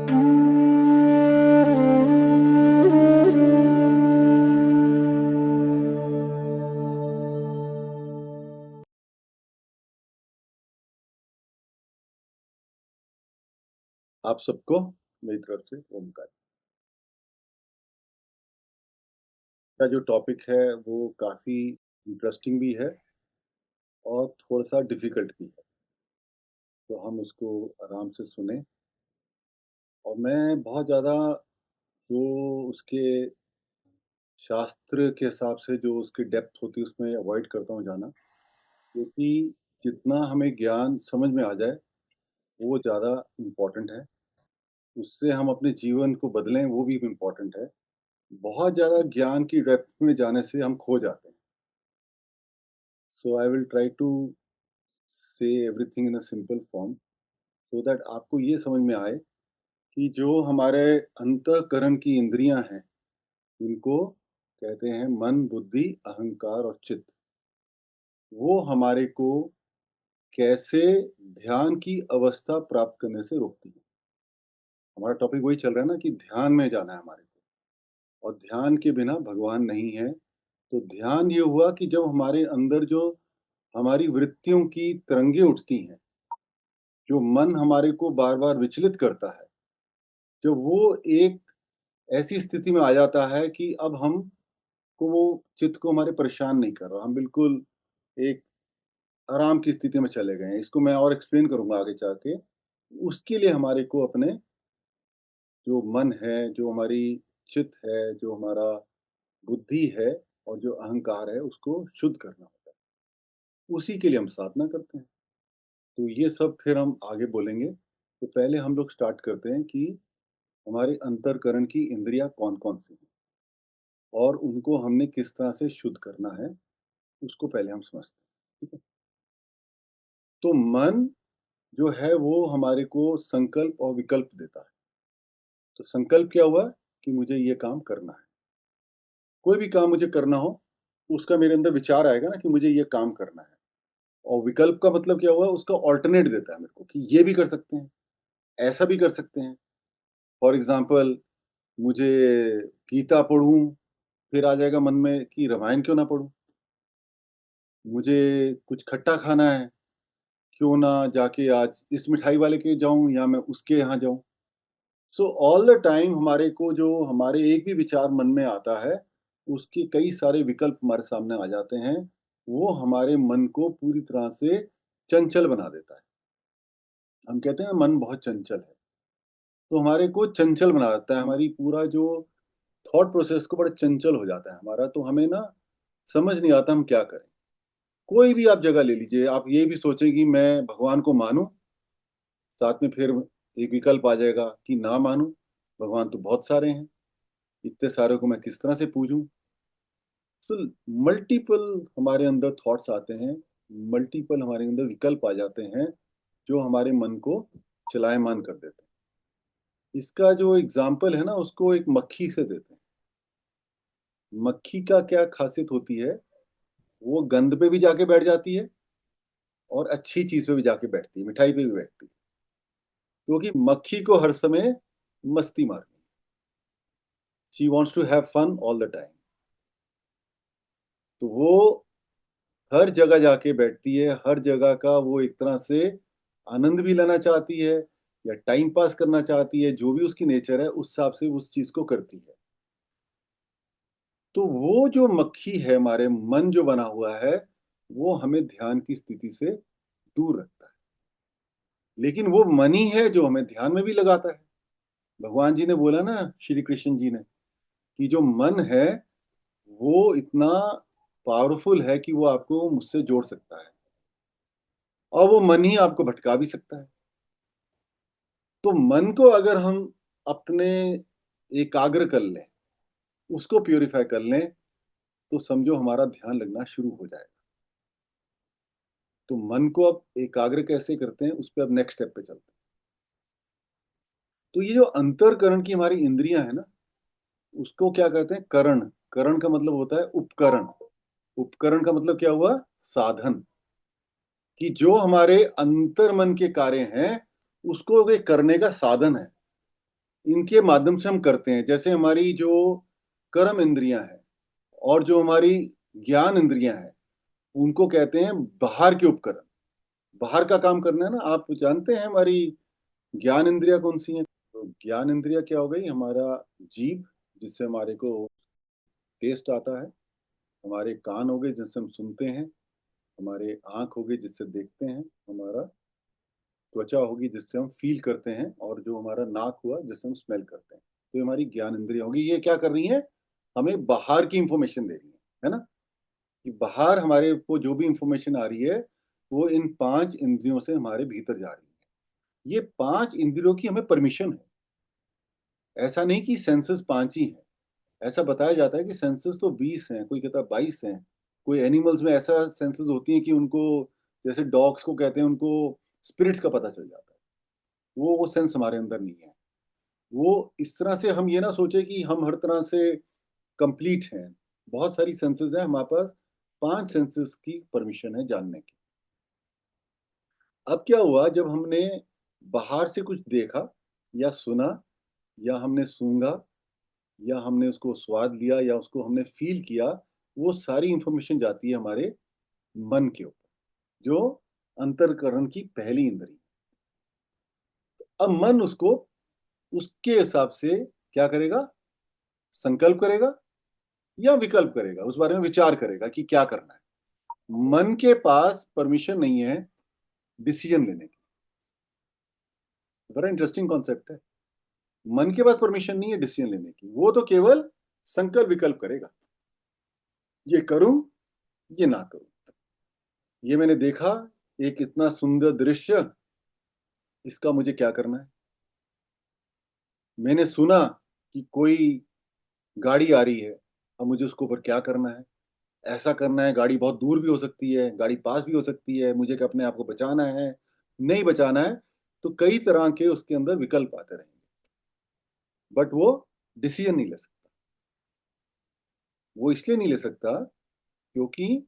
आप सबको मेरी तरफ से ओमकार। का जो टॉपिक है वो काफ़ी इंटरेस्टिंग भी है और थोड़ा-सा डिफ़िकल्ट भी है। तो हम उसको आराम से सुनें और मैं बहुत ज़्यादा जो उसके शास्त्र के हिसाब से जो उसकी डेप्थ होती है उसमें अवॉइड करता हूँ जाना, क्योंकि जितना हमें ज्ञान समझ में आ जाए, वो ज़्यादा इम्पोर्टेंट है। उससे हम अपने जीवन को बदलें वो भी इम्पोर्टेंट है। बहुत ज़्यादा ज्ञान की डेप्थ में जाने से हम खो जाते हैं। सो आई विल ट्राई टू से everything in a simple form so that आपको ये समझ में आए कि जो हमारे अंतःकरण की इंद्रियां हैं, इनको कहते हैं मन, बुद्धि, अहंकार और चित्त। वो हमारे को कैसे ध्यान की अवस्था प्राप्त करने से रोकती है। हमारा टॉपिक वही चल रहा है ना कि ध्यान में जाना है हमारे को, और ध्यान के बिना भगवान नहीं है। तो ध्यान ये हुआ कि जब हमारे अंदर जो हमारी वृत्तियों की तरंगे उठती हैं, जो मन हमारे को बार बार विचलित करता है, जब वो एक ऐसी स्थिति में आ जाता है कि अब हम को वो चित्त को हमारे परेशान नहीं कर रहा, हम बिल्कुल एक आराम की स्थिति में चले गए हैं। इसको मैं और एक्सप्लेन करूँगा आगे जाके। उसके लिए हमारे को अपने जो मन है, जो हमारी चित्त है, जो हमारा बुद्धि है और जो अहंकार है, उसको शुद्ध करना होता है। उसी के लिए हम साधना करते हैं। तो ये सब फिर हम आगे बोलेंगे। तो पहले हम लोग स्टार्ट करते हैं कि हमारे अंतःकरण की इंद्रियाँ कौन-कौन सी हैं और उनको हमने किस तरह से शुद्ध करना है, उसको पहले हम समझते हैं, ठीक है? तो मन जो है वो हमारे को संकल्प और विकल्प देता है। तो संकल्प क्या हुआ कि मुझे ये काम करना है। कोई भी काम मुझे करना हो, उसका मेरे अंदर विचार आएगा ना कि मुझे ये काम करना है। और विकल्प का मतलब क्या हुआ, उसका अल्टरनेट देता है मेरे को कि ये भी कर सकते हैं, ऐसा भी कर सकते हैं। फॉर एग्ज़ाम्पल मुझे गीता पढ़ूँ, फिर आ जाएगा मन में कि रामायण क्यों ना पढूँ? मुझे कुछ खट्टा खाना है, क्यों ना जाके आज इस मिठाई वाले के जाऊँ या मैं उसके यहाँ जाऊँ। सो ऑल द टाइम हमारे को जो हमारे एक भी विचार मन में आता है, उसके कई सारे विकल्प हमारे सामने आ जाते हैं। वो हमारे मन को पूरी तरह से चंचल बना देता है। हम कहते हैं ना मन बहुत चंचल है, तो हमारे को चंचल बना देता है। हमारी पूरा जो थॉट प्रोसेस को बड़ा चंचल हो जाता है हमारा, तो हमें ना समझ नहीं आता हम क्या करें। कोई भी आप जगह ले लीजिए, आप ये भी सोचें कि मैं भगवान को मानूँ, साथ में फिर एक विकल्प आ जाएगा कि ना मानूँ, भगवान तो बहुत सारे हैं, इतने सारे को मैं किस तरह से पूजूँ? तो मल्टीपल हमारे अंदर थॉट्स आते हैं, मल्टीपल हमारे अंदर विकल्प आ जाते हैं, जो हमारे मन को चलायमान कर देते हैं। इसका जो एग्ज़ाम्पल है ना, उसको एक मक्खी से देते हैं। मक्खी का क्या ख़ासियत होती है, वो गंध पे भी जाके बैठ जाती है और अच्छी चीज़ पे भी जाके बैठती है, मिठाई पे भी बैठती है। क्योंकि मक्खी को हर समय मस्ती मारनी है। She wants to have fun all the time. तो वो हर जगह जाके बैठती है, हर जगह का वो एक तरह से आनंद भी लेना चाहती है या टाइम पास करना चाहती है, जो भी उसकी नेचर है, उस हिसाब से उस चीज़ को करती है। तो वो जो मक्खी है, हमारे मन जो बना हुआ है, वो हमें ध्यान की स्थिति से दूर रखता है। लेकिन वो मन ही है जो हमें ध्यान में भी लगाता है। भगवान जी ने बोला ना, श्री कृष्ण जी ने, कि जो मन है, वो इतना पावरफुल है कि वो आपको मुझसे जोड़ सकता है और वो मन ही आपको भटका भी सकता है। तो मन को अगर हम अपने एकाग्र कर लें, उसको प्यूरिफ़ाई कर लें, तो समझो हमारा ध्यान लगना शुरू हो जाएगा। तो मन को अब एकाग्र कैसे करते हैं, उस पे अब नेक्स्ट स्टेप पे चलते हैं। तो ये जो अंतःकरण की हमारी इंद्रियाँ हैं ना, उसको क्या कहते हैं? करण। करण का मतलब होता है उपकरण। उपकरण का मतलब क्या हुआ? साधन। कि जो हमारे अंतर्मन के कार्य हैं, उसको वे करने का साधन है। इनके माध्यम से हम करते हैं। जैसे हमारी जो कर्म इंद्रियाँ हैं और जो हमारी ज्ञान इंद्रियाँ हैं, उनको कहते हैं बाहर के उपकरण। बाहर का काम करना है ना, आप जानते हैं हमारी ज्ञान इंद्रियाँ कौन-सी हैं? तो ज्ञान इंद्रिया क्या हो गई? हमारा जीभ, जिससे हमारे को टेस्ट आता है, हमारे कान हो गए जिससे हम सुनते हैं, हमारे आँख हो गई जिससे देखते हैं, हमारा त्वचा होगी जिससे हम फ़ील करते हैं और जो हमारा नाक हुआ जिससे हम स्मेल करते हैं। तो ये हमारी ज्ञान इंद्रियाँ होगी, ये क्या कर रही हैं? हमें बाहर की इन्फॉर्मेशन दे रही हैं, है ना? कि बाहर हमारे को जो भी इन्फॉर्मेशन आ रही है, वो इन 5 इंद्रियों से हमारे भीतर जा रही है। ये 5 इंद्रियों की हमें परमिशन है। ऐसा नहीं कि सेंसेस 5 ही हैं। ऐसा बताया जाता है कि सेंसेस तो 20 हैं, कोई कहता है 22 हैं। कोई एनिमल्स में ऐसा सेंसेस होती हैं कि उनको, जैसे डॉग्स को कहते हैं, उनको स्पिरिट्स का पता चल जाता है। वो सेंस हमारे अंदर नहीं है। वो इस तरह से हम ये ना सोचे कि हम हर तरह से कंप्लीट हैं। बहुत सारी सेंसेस हैं हमारे पास, 5 सेंसेस की परमिशन है जानने की। अब क्या हुआ जब हमने बाहर से कुछ देखा या सुना या हमने सूँघा या हमने उसको स्वाद लिया या उसको हमने फ़ील किया, वो सारी इन्फॉर्मेशन जाती है हमारे मन के ऊपर, जो अंतःकरण की पहली इंद्री। अब मन उसको उसके हिसाब से क्या करेगा? संकल्प करेगा या विकल्प करेगा, उस बारे में विचार करेगा कि क्या करना है। मन के पास परमिशन नहीं है डिसीजन लेने की। बड़ा इंटरेस्टिंग कॉन्सेप्ट है। मन के पास परमिशन नहीं है डिसीजन लेने की। वो तो केवल संकल्प विकल्प करेगा। ये करूँ, ये ना करूँ। ये मैंने देखा, एक इतना सुंदर दृश्य, इसका मुझे क्या करना है? मैंने सुना कि कोई गाड़ी आ रही है, अब मुझे उसके ऊपर क्या करना है? ऐसा करना है, गाड़ी बहुत दूर भी हो सकती है, गाड़ी पास भी हो सकती है, मुझे क्या अपने आप को बचाना है, नहीं बचाना है, तो कई तरह के उसके अंदर विकल्प आते रहेंगे। बट वो डिसीज़न नहीं ले सकता। वो इसलिए नहीं ले सकता क्योंकि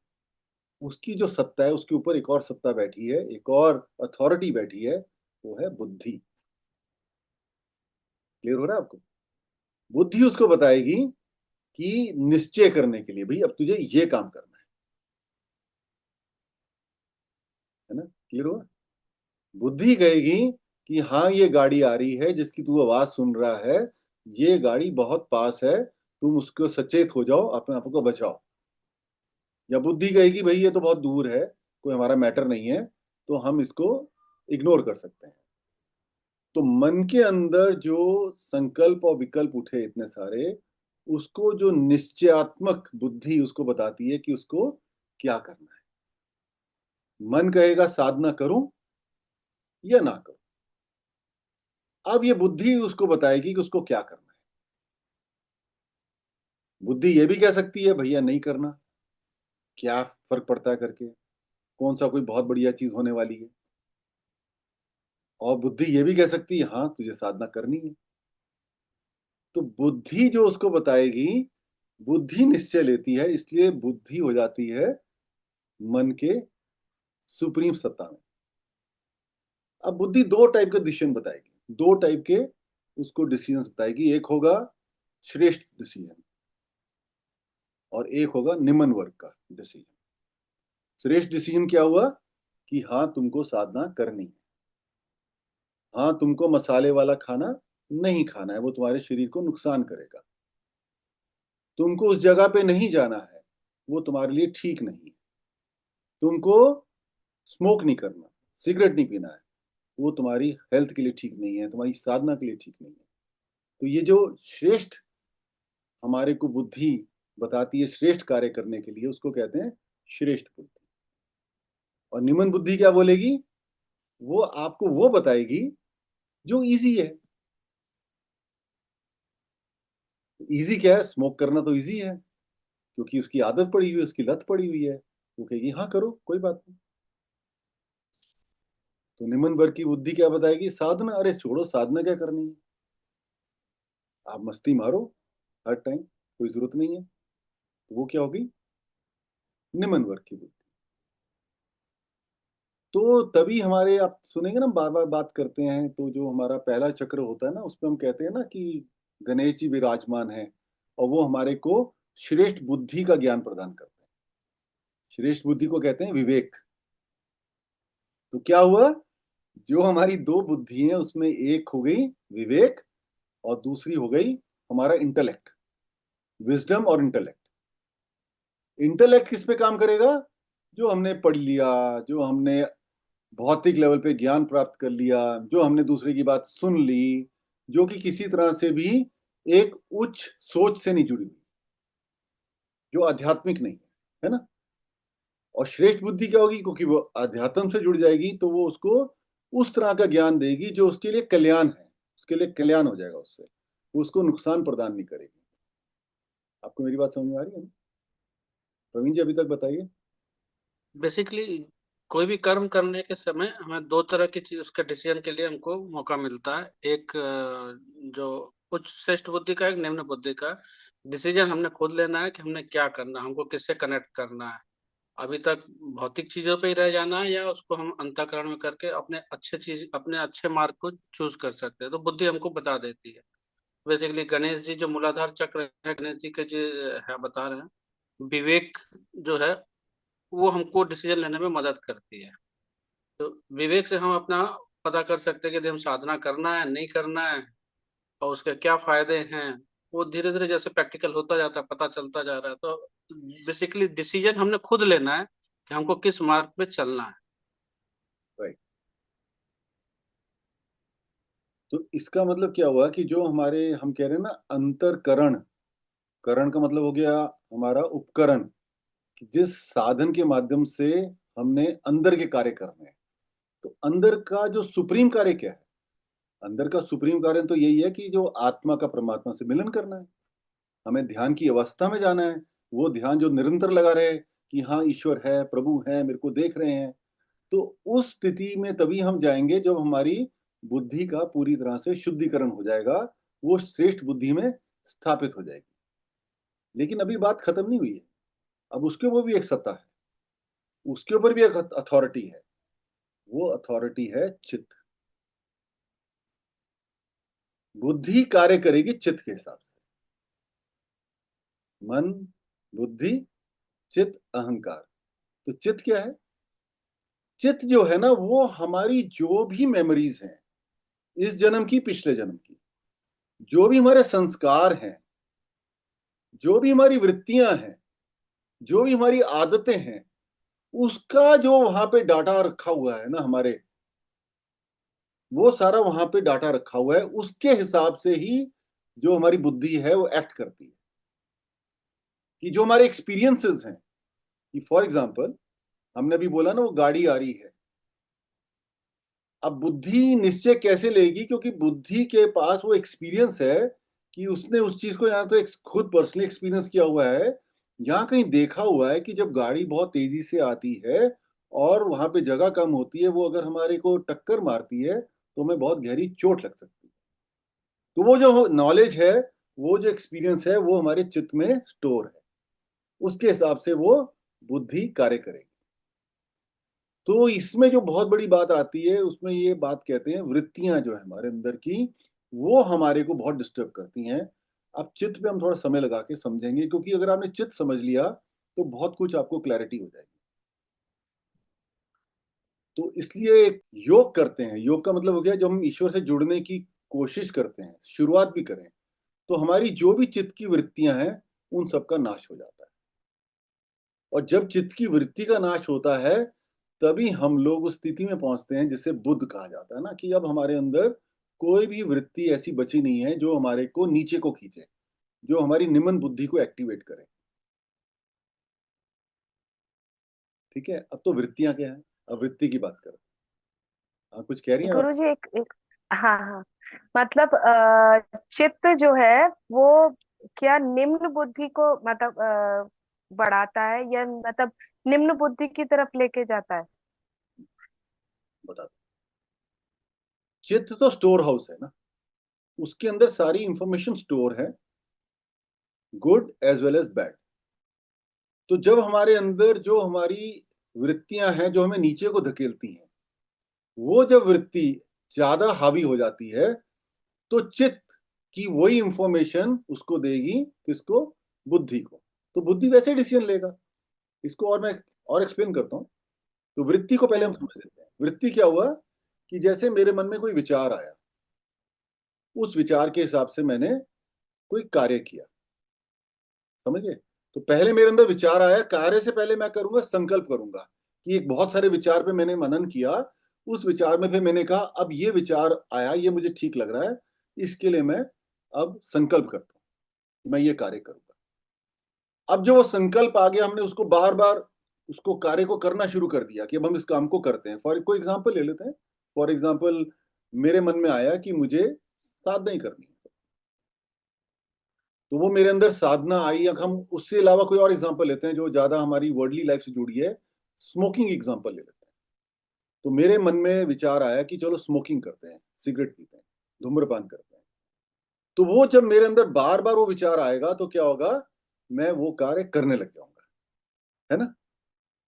उसकी जो सत्ता है, उसके ऊपर एक और सत्ता बैठी है, एक और अथॉरिटी बैठी है, वो है बुद्धि। क्लियर हो रहा है आपको? बुद्धि उसको बताएगी कि निश्चय करने के लिए, भई अब तुझे ये काम करना है ना? क्लियर हुआ? बुद्धि कहेगी कि हाँ, ये गाड़ी आ रही है जिसकी तू आवाज़ सुन रहा है, ये गाड़ी बहुत पास है, तुम उसको सचेत हो जाओ, अपने आप को बचाओ। या बुद्धि कहेगी भई ये तो बहुत दूर है, कोई हमारा मैटर नहीं है, तो हम इसको इग्नोर कर सकते हैं। तो मन के अंदर जो संकल्प और विकल्प उठे इतने सारे, उसको जो निश्चयात्मक बुद्धि उसको बताती है कि उसको क्या करना है। मन कहेगा साधना करूँ या ना करूँ। अब ये बुद्धि उसको बताएगी कि उसको क्या करना है। बुद्धि ये भी कह सकती है भैया नहीं करना, क्या फ़र्क पड़ता है करके, कौन-सा कोई बहुत बढ़िया चीज़ होने वाली है। और बुद्धि ये भी कह सकती है हाँ, तुझे साधना करनी है। तो बुद्धि जो उसको बताएगी, बुद्धि निश्चय लेती है, इसलिए बुद्धि हो जाती है मन के सुप्रीम सत्ता में। अब बुद्धि 2 टाइप के डिसीज़न बताएगी, 2 टाइप के उसको डिसीज़न्स बताएगी, एक होगा श्रेष्ठ डिसीज़न और एक होगा निम्न वर्ग का डिसीज़न। श्रेष्ठ डिसीज़न क्या हुआ कि हाँ, तुमको साधना करनी है। हाँ, तुमको मसाले वाला खाना नहीं खाना है, वो तुम्हारे शरीर को नुकसान करेगा। तुमको उस जगह पे नहीं जाना है, वो तुम्हारे लिए ठीक नहीं है। तुमको स्मोक नहीं करना, सिगरेट नहीं पीना है, वो तुम्हारी हेल्थ के लिए ठीक नहीं है, तुम्हारी साधना के लिए ठीक नहीं है। तो ये जो श्रेष्ठ हमारे को बुद्धि बताती है श्रेष्ठ कार्य करने के लिए, उसको कहते हैं श्रेष्ठ बुद्धि। और निम्न बुद्धि क्या बोलेगी? वो आपको वो बताएगी जो ईज़ी है। ईज़ी क्या है? स्मोक करना तो ईज़ी है, क्योंकि उसकी आदत पड़ी हुई है, उसकी लत पड़ी हुई है। वो कहेगी हाँ, करो, कोई बात नहीं। तो निम्न वर्ग की बुद्धि क्या बताएगी? साधना, अरे छोड़ो, साधना क्या करनी है? आप मस्ती मारो हर टाइम, कोई ज़रूरत नहीं है। तो वो क्या होगी? निम्न वर्ग की बुद्धि। तो तभी हमारे, आप सुनेंगे ना, बार-बार बात करते हैं, तो जो हमारा पहला चक्र होता है ना, उसपे हम कहते हैं ना कि गणेश जी विराजमान हैं और वो हमारे को श्रेष्ठ बुद्धि का ज्ञान प्रदान करते हैं। श्रेष्ठ बुद्धि को कहते हैं विवेक। तो क्या हुआ? जो हमारी 2 बुद्धि हैं, उसमें एक हो गई विवेक और दूसरी हो गई हमारा इंटेलेक्ट, विज़डम और इंटेलेक्ट। इंटेलेक्ट किस पे काम करेगा? जो हमने पढ़ लिया, जो हमने भौतिक लेवल पे ज्ञान प्राप्त कर लिया, जो हमने दूसरे की बात सुन ली, जो कि किसी तरह से भी एक उच्च सोच से नहीं जुड़ी हुई, जो आध्यात्मिक नहीं है, है ना? और श्रेष्ठ बुद्धि क्या होगी? क्योंकि वो अध्यात्म से जुड़ जाएगी, तो वो उसको उस तरह का ज्ञान देगी जो उसके लिए कल्याण है, उसके लिए कल्याण हो जाएगा उससे, वो उसको नुकसान प्रदान नहीं करेगी। आपको मेरी बात समझ में आ रही है ना? प्रवीण जी, अभी तक बताइए। बेसिकली कोई भी कर्म करने के समय हमें दो तरह की चीज, उसके डिसीजन के लिए हमको मौका मिलता है। एक जो उच्च श्रेष्ठ बुद्धि का, एक निम्न बुद्धि का। डिसीजन हमने खुद लेना है कि हमने क्या करना है, हमको किससे कनेक्ट करना है। अभी तक भौतिक चीजों पे ही रह जाना है, या उसको हम अंतःकरण में करके अपने अच्छे मार्ग को चूज कर सकते हैं। तो बुद्धि हमको बता देती है। बेसिकली गणेश जी जो मूलाधार चक्र है, गणेश जी के जो है बता रहे हैं, विवेक जो है वो हमको डिसीजन लेने में मदद करती है। तो विवेक से हम अपना पता कर सकते हैं कि यदि हम साधना करना है नहीं करना है, और उसके क्या फायदे हैं। वो धीरे धीरे जैसे प्रैक्टिकल होता जाता है पता चलता जा रहा है। तो बेसिकली डिसीजन हमने खुद लेना है कि हमको किस मार्ग पे चलना है। राइट। तो इसका मतलब क्या हुआ कि जो हमारे, हम कह रहे हैं ना, अंतरकरण, करण का मतलब हो गया हमारा उपकरण, कि जिस साधन के माध्यम से हमने अंदर के कार्य करने हैं। तो अंदर का जो सुप्रीम कार्य क्या है? अंदर का सुप्रीम कार्य तो यही है कि जो आत्मा का परमात्मा से मिलन करना है। हमें ध्यान की अवस्था में जाना है। वो ध्यान जो निरंतर लगा रहे कि हाँ, ईश्वर है, प्रभु हैं, मेरे को देख रहे हैं। तो उस स्थिति में तभी हम जाएँगे जब हमारी बुद्धि का पूरी तरह से शुद्धिकरण हो जाएगा, वो श्रेष्ठ बुद्धि में स्थापित हो जाएगी। लेकिन अभी बात खत्म नहीं हुई है। अब उसके ऊपर भी एक सत्ता है, उसके ऊपर भी एक अथॉरिटी है। वो अथॉरिटी है चित्त। बुद्धि कार्य करेगी चित्त के हिसाब से। मन, बुद्धि, चित्त, अहंकार। तो चित्त क्या है? चित्त जो है ना, वो हमारी जो भी मेमोरीज़ हैं, इस जन्म की, पिछले जन्म की, जो भी हमारे संस्कार हैं, जो भी हमारी वृत्तियाँ हैं, जो भी हमारी आदतें हैं, उसका जो वहाँ पे डाटा रखा हुआ है ना हमारे, वो सारा वहाँ पे डाटा रखा हुआ है, उसके हिसाब से ही जो हमारी बुद्धि है वो एक्ट करती है। कि जो हमारे एक्सपीरियंसेस हैं, कि फॉर एग्ज़ाम्पल हमने अभी बोला ना वो गाड़ी आ रही है। अब बुद्धि निश्चय कैसे लेगी? क्योंकि बुद्धि के पास वो एक्सपीरियंस है कि उसने उस चीज़ को, या तो एक खुद पर्सनली एक्सपीरियंस किया हुआ है, या कहीं देखा हुआ है कि जब गाड़ी बहुत तेज़ी से आती है और वहाँ पे जगह कम होती है, वो अगर हमारे को टक्कर मारती है, तो हमें बहुत गहरी चोट लग सकती है। तो वो जो नॉलेज है, वो जो एक्सपीरियंस है, वो हमारे चित्त में स्टोर है। उसके हिसाब से वो बुद्धि कार्य करेगी। तो इसमें जो बहुत बड़ी बात आती है, उसमें ये बात कहते हैं, वृत्तियाँ जो है हमारे अंदर की, वो हमारे को बहुत डिस्टर्ब करती हैं। अब चित्त पे हम थोड़ा समय लगा के समझेंगे, क्योंकि अगर आपने चित्त समझ लिया, तो बहुत कुछ आपको क्लैरिटी हो जाएगी। तो इसलिए एक योग करते हैं। योग का मतलब हो गया, जब हम ईश्वर से जुड़ने की कोशिश करते हैं, शुरुआत भी करें, तो हमारी जो भी चित्त की वृत्तियाँ हैं, उन सब का नाश हो जाता है। और जब चित्त की वृत्ति का नाश होता है, तभी हम लोग उस स्थिति में पहुँचते हैं जिसे बुद्ध कहा जाता है ना, कि अब हमारे अंदर कोई भी वृत्ति ऐसी बची नहीं है जो हमारे को नीचे को खींचे, जो हमारी निम्न बुद्धि को एक्टिवेट करे। ठीक है? अब तो वृत्तियाँ क्या हैं? अब वृत्ति की बात करें। हाँ, कुछ कह रही हैं आप? गुरु जी, एक हाँ हाँ, मतलब चित्त जो है वो क्या निम्न बुद्धि को मतलब बढ़ाता है, या मतलब निम्न बुद्धि की तरफ लेके जाता है? बता दो। चित्त तो स्टोर हाउस है ना, उसके अंदर सारी इंफॉर्मेशन स्टोर है, good as well as bad. तो जब हमारे अंदर जो हमारी वृत्तियां हैं जो हमें नीचे को धकेलती हैं। वो जब वृत्ति ज्यादा हावी हो जाती है तो चित्त की वही इंफॉर्मेशन उसको देगी, किसको? बुद्धि को। तो बुद्धि वैसे डिसीजन लेगा। इसको और मैं और एक्सप्लेन करता हूं। तो वृत्ति को पहले हम हम्म। समझ लेते हैं। वृत्ति क्या हुआ कि जैसे मेरे मन में कोई विचार आया, उस विचार के हिसाब से मैंने कोई कार्य किया। समझ गए? तो पहले मेरे अंदर विचार आया, कार्य से पहले मैं करूंगा, संकल्प करूंगा कि एक बहुत सारे विचार पे मैंने मनन किया। उस विचार में फिर मैंने कहा अब ये विचार आया, ये मुझे ठीक लग रहा है, इसके लिए मैं अब संकल्प करता हूं कि मैं ये कार्य करूंगा। अब जो वो संकल्प आ गया, हमने उसको बार बार उसको कार्य को करना शुरू कर दिया कि अब हम इस काम को करते हैं। फॉर कोई एग्जाम्पल ले लेते हैं। फॉर एग्जाम्पल, मेरे मन में आया कि मुझे साधना ही करनी है, तो वो मेरे अंदर साधना आई। या हम उससे अलावा कोई और एग्जांपल लेते हैं जो ज्यादा हमारी वर्ल्डली लाइफ से जुड़ी है। स्मोकिंग एग्जांपल ले लेते हैं। तो मेरे मन में विचार आया कि चलो स्मोकिंग करते हैं, सिगरेट पीते हैं, धूम्रपान करते हैं। तो वो जब मेरे अंदर बार बार वो विचार आएगा तो क्या होगा? मैं वो कार्य करने लग जाऊंगा, है ना,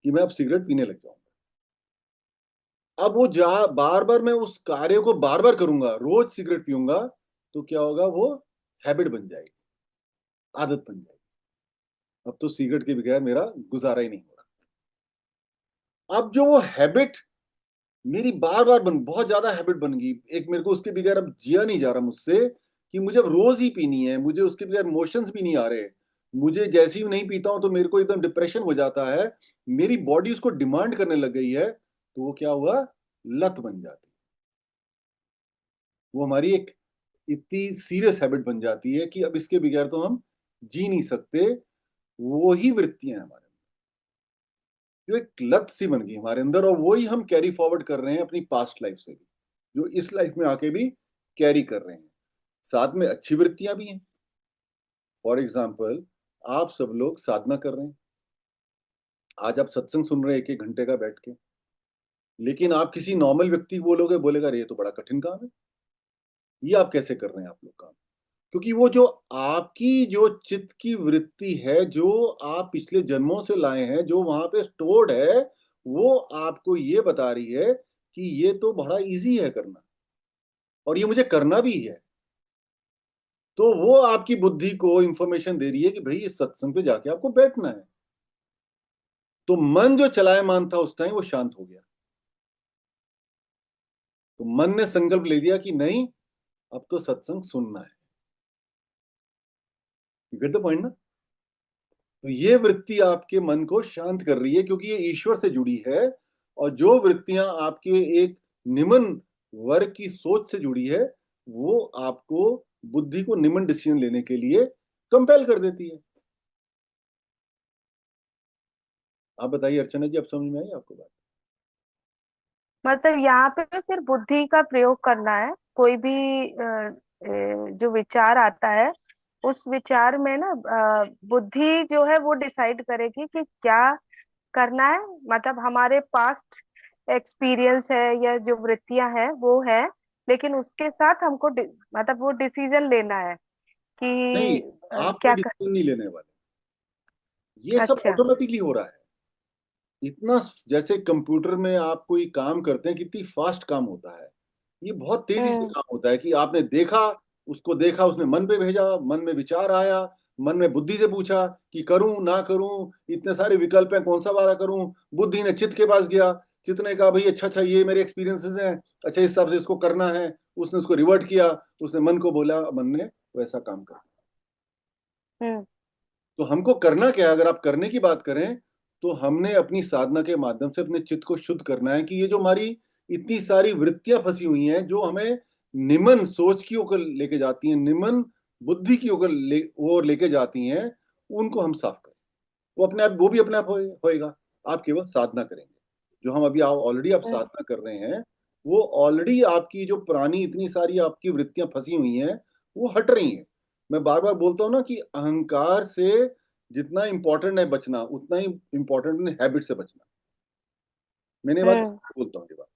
कि मैं अब सिगरेट पीने लग जाऊंगा। अब वो जा बार बार मैं उस कार्य को बार बार करूंगा, रोज सिगरेट पीऊंगा, तो क्या होगा? वो हैबिट बन जाएगी, आदत बन जाएगी। अब तो सिगरेट के बगैर मेरा गुजारा ही नहीं हो रहा। अब जो वो हैबिट मेरी बार बार बहुत ज्यादा हैबिट बन गई, एक मेरे को उसके बगैर अब जिया नहीं जा रहा मुझसे, कि मुझे अब रोज ही पीनी है, मुझे उसके बगैर मोशंस भी नहीं आ रहे, मुझे जैसे ही नहीं पीता हूं तो मेरे को एकदम डिप्रेशन हो जाता है, मेरी बॉडी उसको डिमांड करने लग गई है। तो वो क्या हुआ? लत बन जाती। वो हमारी एक इतनी सीरियस हैबिट बन जाती है कि अब इसके बगैर तो हम जी नहीं सकते। वो ही वृत्तियां हमारे जो एक लत सी बन गई हमारे अंदर, और वही हम कैरी फॉरवर्ड कर रहे हैं अपनी पास्ट लाइफ से भी, जो इस लाइफ में आके भी कैरी कर रहे हैं। साथ में अच्छी वृत्तियां भी हैं। फॉर एग्जाम्पल, आप सब लोग साधना कर रहे हैं, आज आप सत्संग सुन रहे हैं 1-1 घंटे का बैठ के, लेकिन आप किसी नॉर्मल व्यक्ति को बोलोगे, बोलेगा अरे ये तो बड़ा कठिन काम है, ये आप कैसे कर रहे हैं आप लोग काम? क्योंकि वो जो आपकी जो चित्त की वृत्ति है, जो आप पिछले जन्मों से लाए हैं, जो वहां पे स्टोर्ड है, वो आपको ये बता रही है कि ये तो बड़ा इजी है करना, और ये मुझे करना भी है। तो वो आपकी बुद्धि को इंफॉर्मेशन दे रही है कि भाई ये सत्संग पे जाके आपको बैठना है। तो मन जो चलायमान था उस टाइम, वो शांत हो गया। तो मन ने संकल्प ले लिया कि नहीं, अब तो सत्संग सुनना है। यू गेट द पॉइंट ना? तो ये वृत्ति आपके मन को शांत कर रही है, क्योंकि ये ईश्वर से जुड़ी है। और जो वृत्तियां आपके एक निम्न वर्ग की सोच से जुड़ी है, वो आपको बुद्धि को निम्न डिसीजन लेने के लिए कंपेल कर देती है। आप बताइए अर्चना जी, आप समझ में आई आपको बात? मतलब यहाँ पे तो फिर बुद्धि का प्रयोग करना है। कोई भी जो विचार आता है, उस विचार में ना बुद्धि जो है वो डिसाइड करेगी कि क्या करना है। मतलब हमारे पास्ट एक्सपीरियंस है या जो वृत्तियां हैं वो है, लेकिन उसके साथ हमको मतलब वो डिसीजन लेना है नहीं, कि आप कोई क्या कर। डिसीजन नहीं लेने वाले। ये सब अच्छा। ऑटोमेटिकली हो रहा है। इतना, जैसे कंप्यूटर में आप कोई काम करते हैं, कितनी फास्ट काम होता है। ये बहुत तेजी से हम्म। काम होता है कि आपने देखा, उसको देखा, उसने मन पे भेजा, मन में विचार आया, मन में बुद्धि से पूछा कि करूं ना करूं, इतने सारे विकल्प हैं, कौन सा वाला करूं। बुद्धि ने चित्त के पास गया, चित्त ने कहा भाई अच्छा अच्छा ये मेरे एक्सपीरियंसेस हैं, अच्छा इस हिसाब से इसको करना है। उसने उसको रिवर्ट किया, उसने मन को बोला, मन ने वैसा काम कर। हम्म। तो हमको करना क्या है? अगर आप करने की बात करें, तो हमने अपनी साधना के माध्यम से अपने चित्त को शुद्ध करना है कि ये जो हमारी इतनी सारी वृत्तियां फंसी हुई हैं, जो हमें निमन सोच की ओर लेके जाती हैं, निमन बुद्धि की ओर लेके जाती हैं, उनको हम साफ करें। वो अपने आप, वो भी अपने आप होएगा। आप केवल साधना करेंगे। जो हम अभी ऑलरेडी आप हम्म। साधना कर रहे हैं, वो ऑलरेडी आपकी जो पुरानी इतनी सारी आपकी वृत्तियां फंसी हुई हैं, वो हट रही हैं। मैं बार बार बोलता हूं ना कि अहंकार से जितना इंपॉर्टेंट है बचना, उतना ही इंपॉर्टेंट है हैबिट से बचना। मैंने बात हम्म। बोलता हूँ ये बात।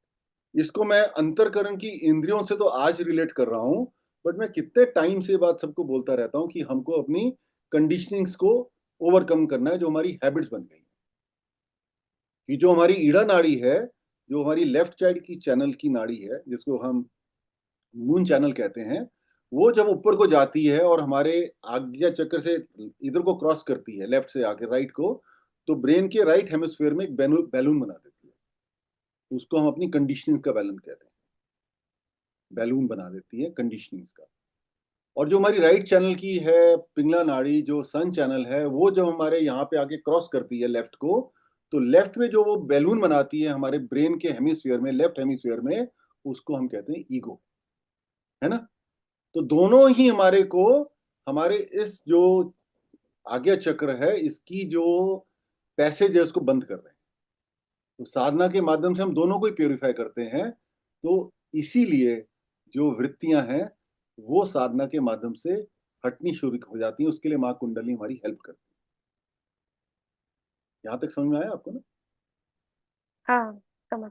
इसको मैं अंतरकरण की इंद्रियों से तो आज रिलेट कर रहा हूं, बट मैं कितने टाइम से बात सबको बोलता रहता हूं कि हमको अपनी कंडीशनिंग्स को ओवरकम करना है, जो हमारी हैबिट्स बन गई, कि जो हमारी ईड़ा नाड़ी है, जो हमारी लेफ्ट साइड की चैनल की नाड़ी है, जिसको हम मून चैनल कहते हैं, वो जब ऊपर को जाती है और हमारे आज्ञा चक्र से इधर को क्रॉस करती है, लेफ्ट से आके राइट को, तो ब्रेन के राइट हेमिस्फीयर में एक बैलून बना देती है। उसको हम अपनी कंडीशनिंग का बैलून कहते हैं, बैलून बना देती है कंडीशनिंग का। और जो हमारी राइट चैनल की है पिंगला नाड़ी, जो सन चैनल है, वो जब हमारे यहाँ पे आके क्रॉस करती है लेफ्ट को, तो लेफ्ट में जो वो बैलून बनाती है हमारे ब्रेन के हेमिस्फीयर में, लेफ्ट हेमिस्फीयर में, उसको हम कहते हैं ईगो, है ना। तो दोनों ही हमारे को, हमारे इस जो आज्ञा चक्र है, इसकी जो पैसेज है उसको बंद कर रहे हैं। तो साधना के माध्यम से हम दोनों को ही प्योरीफाई करते हैं। तो इसीलिए जो वृत्तियां हैं वो साधना के माध्यम से हटनी शुरू हो जाती हैं। उसके लिए माँ कुंडली हमारी हेल्प करती है। यहां तक समझ में आया आपको ना? हाँ, समझ।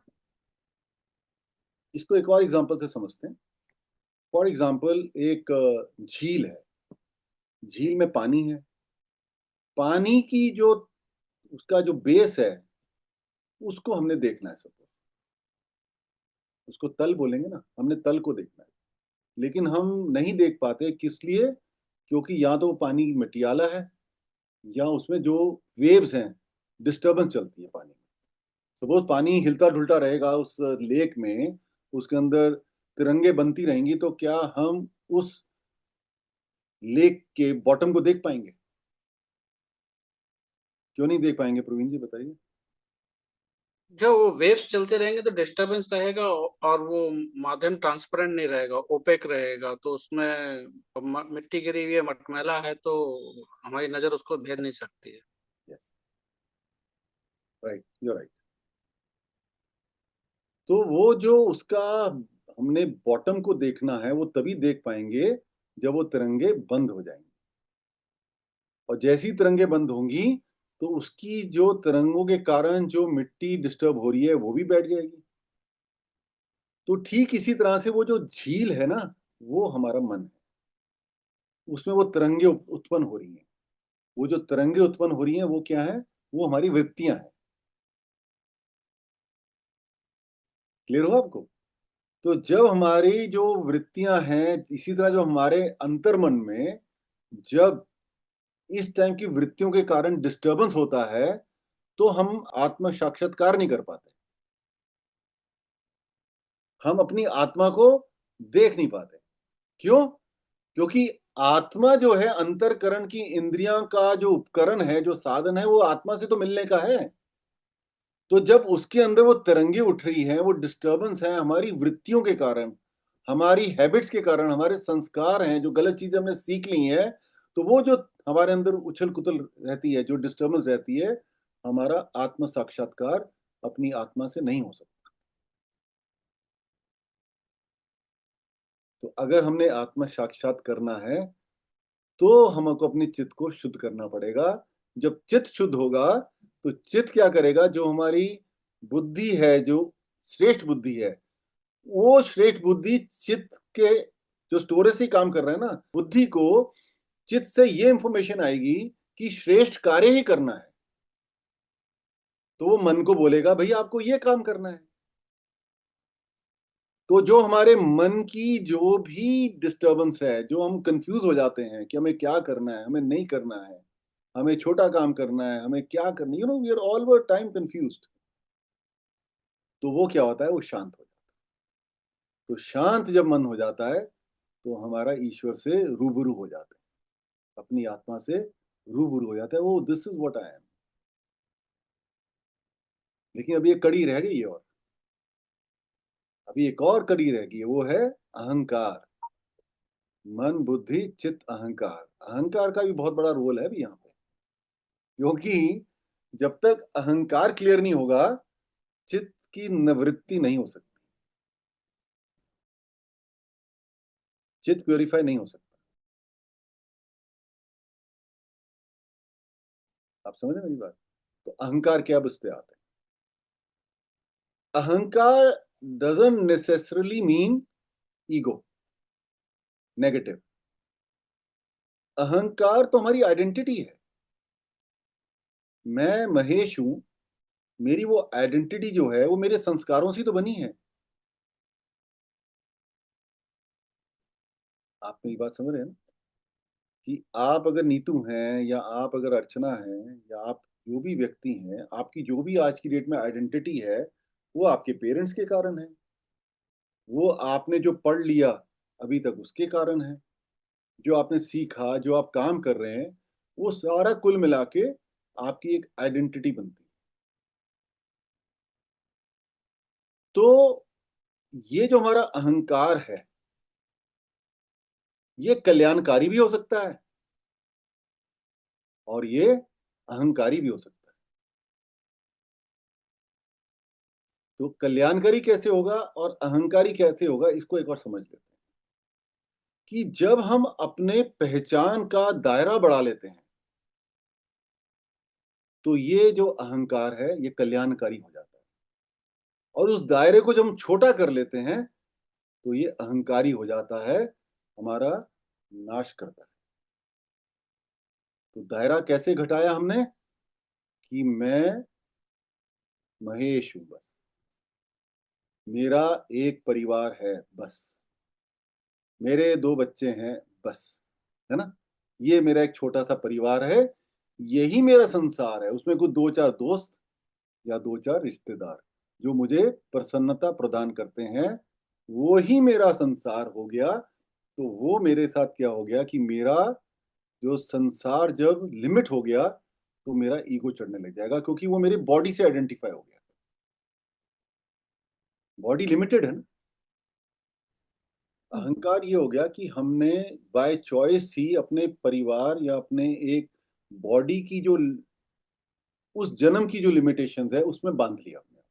इसको एक और एग्जांपल से समझते हैं। फॉर एग्जांपल, एक झील है, झील में पानी है। पानी की जो उसका जो बेस है उसको हमने देखना है, सब उसको तल बोलेंगे ना, हमने तल को देखना है। लेकिन हम नहीं देख पाते, किस लिए? क्योंकि या तो वो पानी मटियाला है, या उसमें जो वेव्स हैं, डिस्टर्बेंस चलती है पानी में। सपोज पानी हिलता डुलता रहेगा उस लेक में, उसके अंदर तिरंगे बनती रहेंगी, तो क्या हम उस लेक के बॉटम को देख पाएंगे? क्यों नहीं देख पाएंगे, प्रवीण जी बताइए। जो वो वेव्स चलते रहेंगे तो डिस्टरबेंस रहेगा, और वो माध्यम ट्रांसपेरेंट नहीं रहेगा, ओपेक रहेगा, तो उसमें मिट्टी गिरी हुई है, मटमैला है, तो हमारी नजर उसको भेद नहीं सकती है। Yes, right, you right. तो वो जो उसका हमने बॉटम को देखना है, वो तभी देख पाएंगे जब वो तिरंगे बंद हो जाएंगे। और जैसी तिरंगे बंद होंगी, तो उसकी जो तिरंगों के कारण जो मिट्टी डिस्टर्ब हो रही है वो भी बैठ जाएगी। तो ठीक इसी तरह से वो जो झील है ना, वो हमारा मन है। उसमें वो तिरंगे उत्पन्न हो रही हैं। वो जो तिरंगे उत्पन्न हो रही हैं वो क्या है? वो हमारी वृत्तियां हैं। क्लियर हो आपको? तो जब हमारी जो वृत्तियां हैं, इसी तरह जो हमारे अंतर्मन में जब इस टाइम की वृत्तियों के कारण डिस्टर्बेंस होता है, तो हम आत्म साक्षात्कार नहीं कर पाते, हम अपनी आत्मा को देख नहीं पाते। क्यों? क्योंकि आत्मा जो है, अंतरकरण की इंद्रियां का जो उपकरण है, जो साधन है, वो आत्मा से तो मिलने का है। तो जब उसके अंदर वो तरंगे उठ रही हैं, वो डिस्टर्बेंस है हमारी वृत्तियों के कारण, हमारी हैबिट्स के कारण, हमारे संस्कार हैं, जो गलत चीजें हमने सीख ली हैं, तो वो जो हमारे अंदर उछल कुतल रहती है, जो डिस्टर्बेंस रहती है, हमारा आत्म साक्षात्कार अपनी आत्मा से नहीं हो सकता। तो अगर हमने आत्म साक्षात करना है, तो हमको अपने चित्त को शुद्ध करना पड़ेगा। जब चित्त शुद्ध होगा, तो चित्त क्या करेगा? जो हमारी बुद्धि है, जो श्रेष्ठ बुद्धि है, वो श्रेष्ठ बुद्धि चित्त के जो स्टोरेज से काम कर रहा है ना, बुद्धि को चित्त से ये इंफॉर्मेशन आएगी कि श्रेष्ठ कार्य ही करना है। तो वो मन को बोलेगा, भाई आपको ये काम करना है। तो जो हमारे मन की जो भी डिस्टर्बेंस है, जो हम कंफ्यूज हो जाते हैं कि हमें क्या करना है, हमें नहीं करना है, हमें छोटा काम करना है, हमें क्या करना है, we are all over time confused. तो वो क्या होता है? वो शांत हो जाता है। तो शांत जब मन हो जाता है, तो हमारा ईश्वर से रूबरू हो जाता है, अपनी आत्मा से रूबरू हो जाता है। वो this is what I am. लेकिन अभी एक कड़ी रह गई है, और अभी एक और कड़ी रह गई है, वो है अहंकार। मन, बुद्धि, चित्त, अहंकार। अहंकार का भी बहुत बड़ा रोल है अभी यहाँ पे, क्योंकि जब तक अहंकार क्लियर नहीं होगा, चित्त की निवृत्ति नहीं हो सकती, चित्त प्योरीफाई नहीं हो सकता। आप समझ रहे मेरी बात? तो अहंकार क्या, अब उस पे आते हैं। अहंकार doesn't necessarily mean ego, negative. अहंकार तो हमारी आइडेंटिटी है। मैं महेश हूं, मेरी वो आइडेंटिटी जो है वो मेरे संस्कारों से ही तो बनी है। आप मेरी बात समझ रहे हैं ना? कि आप अगर नीतू हैं या आप अगर अर्चना हैं या आप जो भी व्यक्ति हैं, आपकी जो भी आज की डेट में आइडेंटिटी है, वो आपके पेरेंट्स के कारण है। वो आपने जो पढ़ लिया अभी तक उसके कारण है। जो आपने सीखा, जो आप काम कर रहे हैं, वो सारा कुल मिला के आपकी एक आइडेंटिटी बनती है। तो ये जो हमारा अहंकार है, ये कल्याणकारी भी हो सकता है और ये अहंकारी भी हो सकता है। तो कल्याणकारी कैसे होगा और अहंकारी कैसे होगा, इसको एक बार समझ लेते हैं। कि जब हम अपने पहचान का दायरा बढ़ा लेते हैं, तो ये जो अहंकार है, ये कल्याणकारी हो जाता है। और उस दायरे को जब हम छोटा कर लेते हैं, तो ये अहंकारी हो जाता है, हमारा नाश करता है। तो दायरा कैसे घटाया हमने? कि मैं महेश हूँ बस। मेरा एक परिवार है बस। मेरे 2 बच्चे हैं बस। है ना? ये मेरा एक छोटा-सा परिवार है। यही मेरा संसार है। उसमें कुछ 2-4 दोस्त या 2-4 रिश्तेदार, जो मुझे प्रसन्नता प्रदान करते हैं, वो ही मेरा संसार हो गया। तो वो मेरे साथ क्या हो गया कि मेरा जो संसार जब लिमिट हो गया, तो मेरा ईगो चढ़ने लग जाएगा क्योंकि वो मेरी बॉडी से आइडेंटिफ़ाई हो गया। बॉडी लिमिटेड है ना। हम्म, अहंकार ये हो गया कि हमने बाय चॉइस ही अपने परिवार या अपने एक बॉडी की जो उस जन्म की जो लिमिटेशंस है, उसमें बाँध लिया हमने।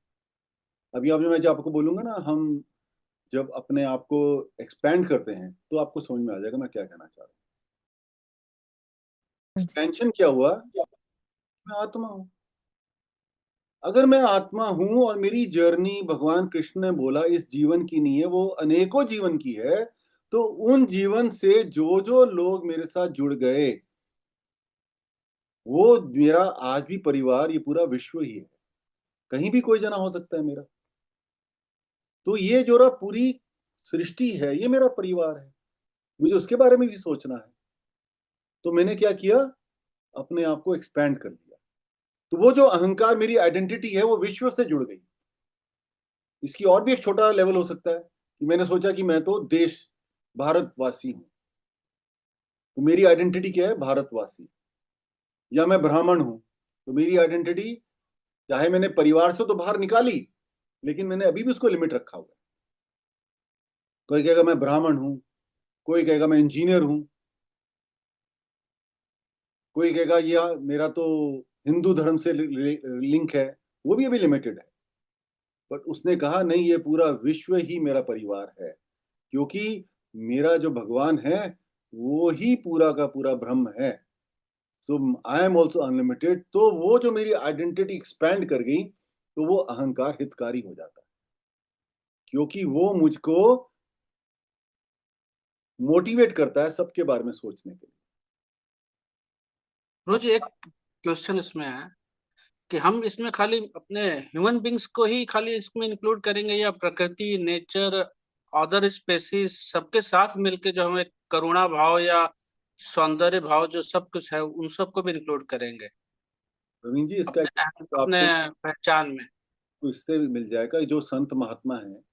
अभी मैं जो आपको बोलूँगा ना, हम जब अपने आप को एक्सपैंड करते हैं, तो आपको समझ में आ जाएगा मैं क्या कहना चाह रहा हूँ। एक्सपेंशन क्या हुआ? मैं आत्मा हूँ। अगर मैं आत्मा हूँ और मेरी जर्नी भगवान कृष्ण ने बोला इस जीवन की नहीं है, वो अनेकों जीवन की है, तो उन जीवन से जो-जो लोग मेरे साथ जुड़ गए, वो मेरा आज भी परिवार, ये पूरा विश्व ही है। कहीं भी कोई जना हो सकता है मेरा। तो ये जो पूरी सृष्टि है, ये मेरा परिवार है। मुझे उसके बारे में भी सोचना है। तो मैंने क्या किया? अपने आप को एक्सपैंड कर लिया। तो वो जो अहंकार मेरी आइडेंटिटी है, वो विश्व से जुड़ गई। इसकी और भी एक छोटा लेवल हो सकता है कि मैंने सोचा कि मैं तो देश भारतवासी हूँ। तो मेरी आइडेंटिटी क्या है? भारतवासी। या मैं ब्राह्मण हूँ, तो मेरी आइडेंटिटी चाहे मैंने परिवार से तो बाहर निकाली, लेकिन मैंने अभी भी उसको लिमिट रखा हुआ है। कोई कहेगा मैं ब्राह्मण हूँ, कोई कहेगा मैं इंजीनियर हूँ, कोई कहेगा ये मेरा तो हिंदू धर्म से लिंक है, वो भी अभी लिमिटेड है। बट उसने कहा नहीं, ये पूरा विश्व ही मेरा परिवार है, क्योंकि मेरा जो भगवान है, वो ही पूरा का पूरा ब्रह्म है। तो आई एम ऑल्सो अनलिमिटेड। तो वो जो मेरी आइडेंटिटी एक्सपैंड कर गई, तो वो अहंकार हितकारी हो जाता है, क्योंकि वो मुझको मोटिवेट करता है सबके बारे में सोचने के लिए। रोज एक क्वेश्चन इसमें है कि हम इसमें खाली अपने ह्यूमन बींग्स को ही खाली इसमें इंक्लूड करेंगे या प्रकृति, नेचर, अदर स्पेसीज सबके साथ मिलके जो हमें करुणा भाव या सौंदर्य भाव जो सब कुछ है उन सबको भी इंक्लूड करेंगे प्रवीण जी, इसका अपने तो अपने आपको पहचान में। इससे भी मिल जाएगा। जो संत महात्मा हैं,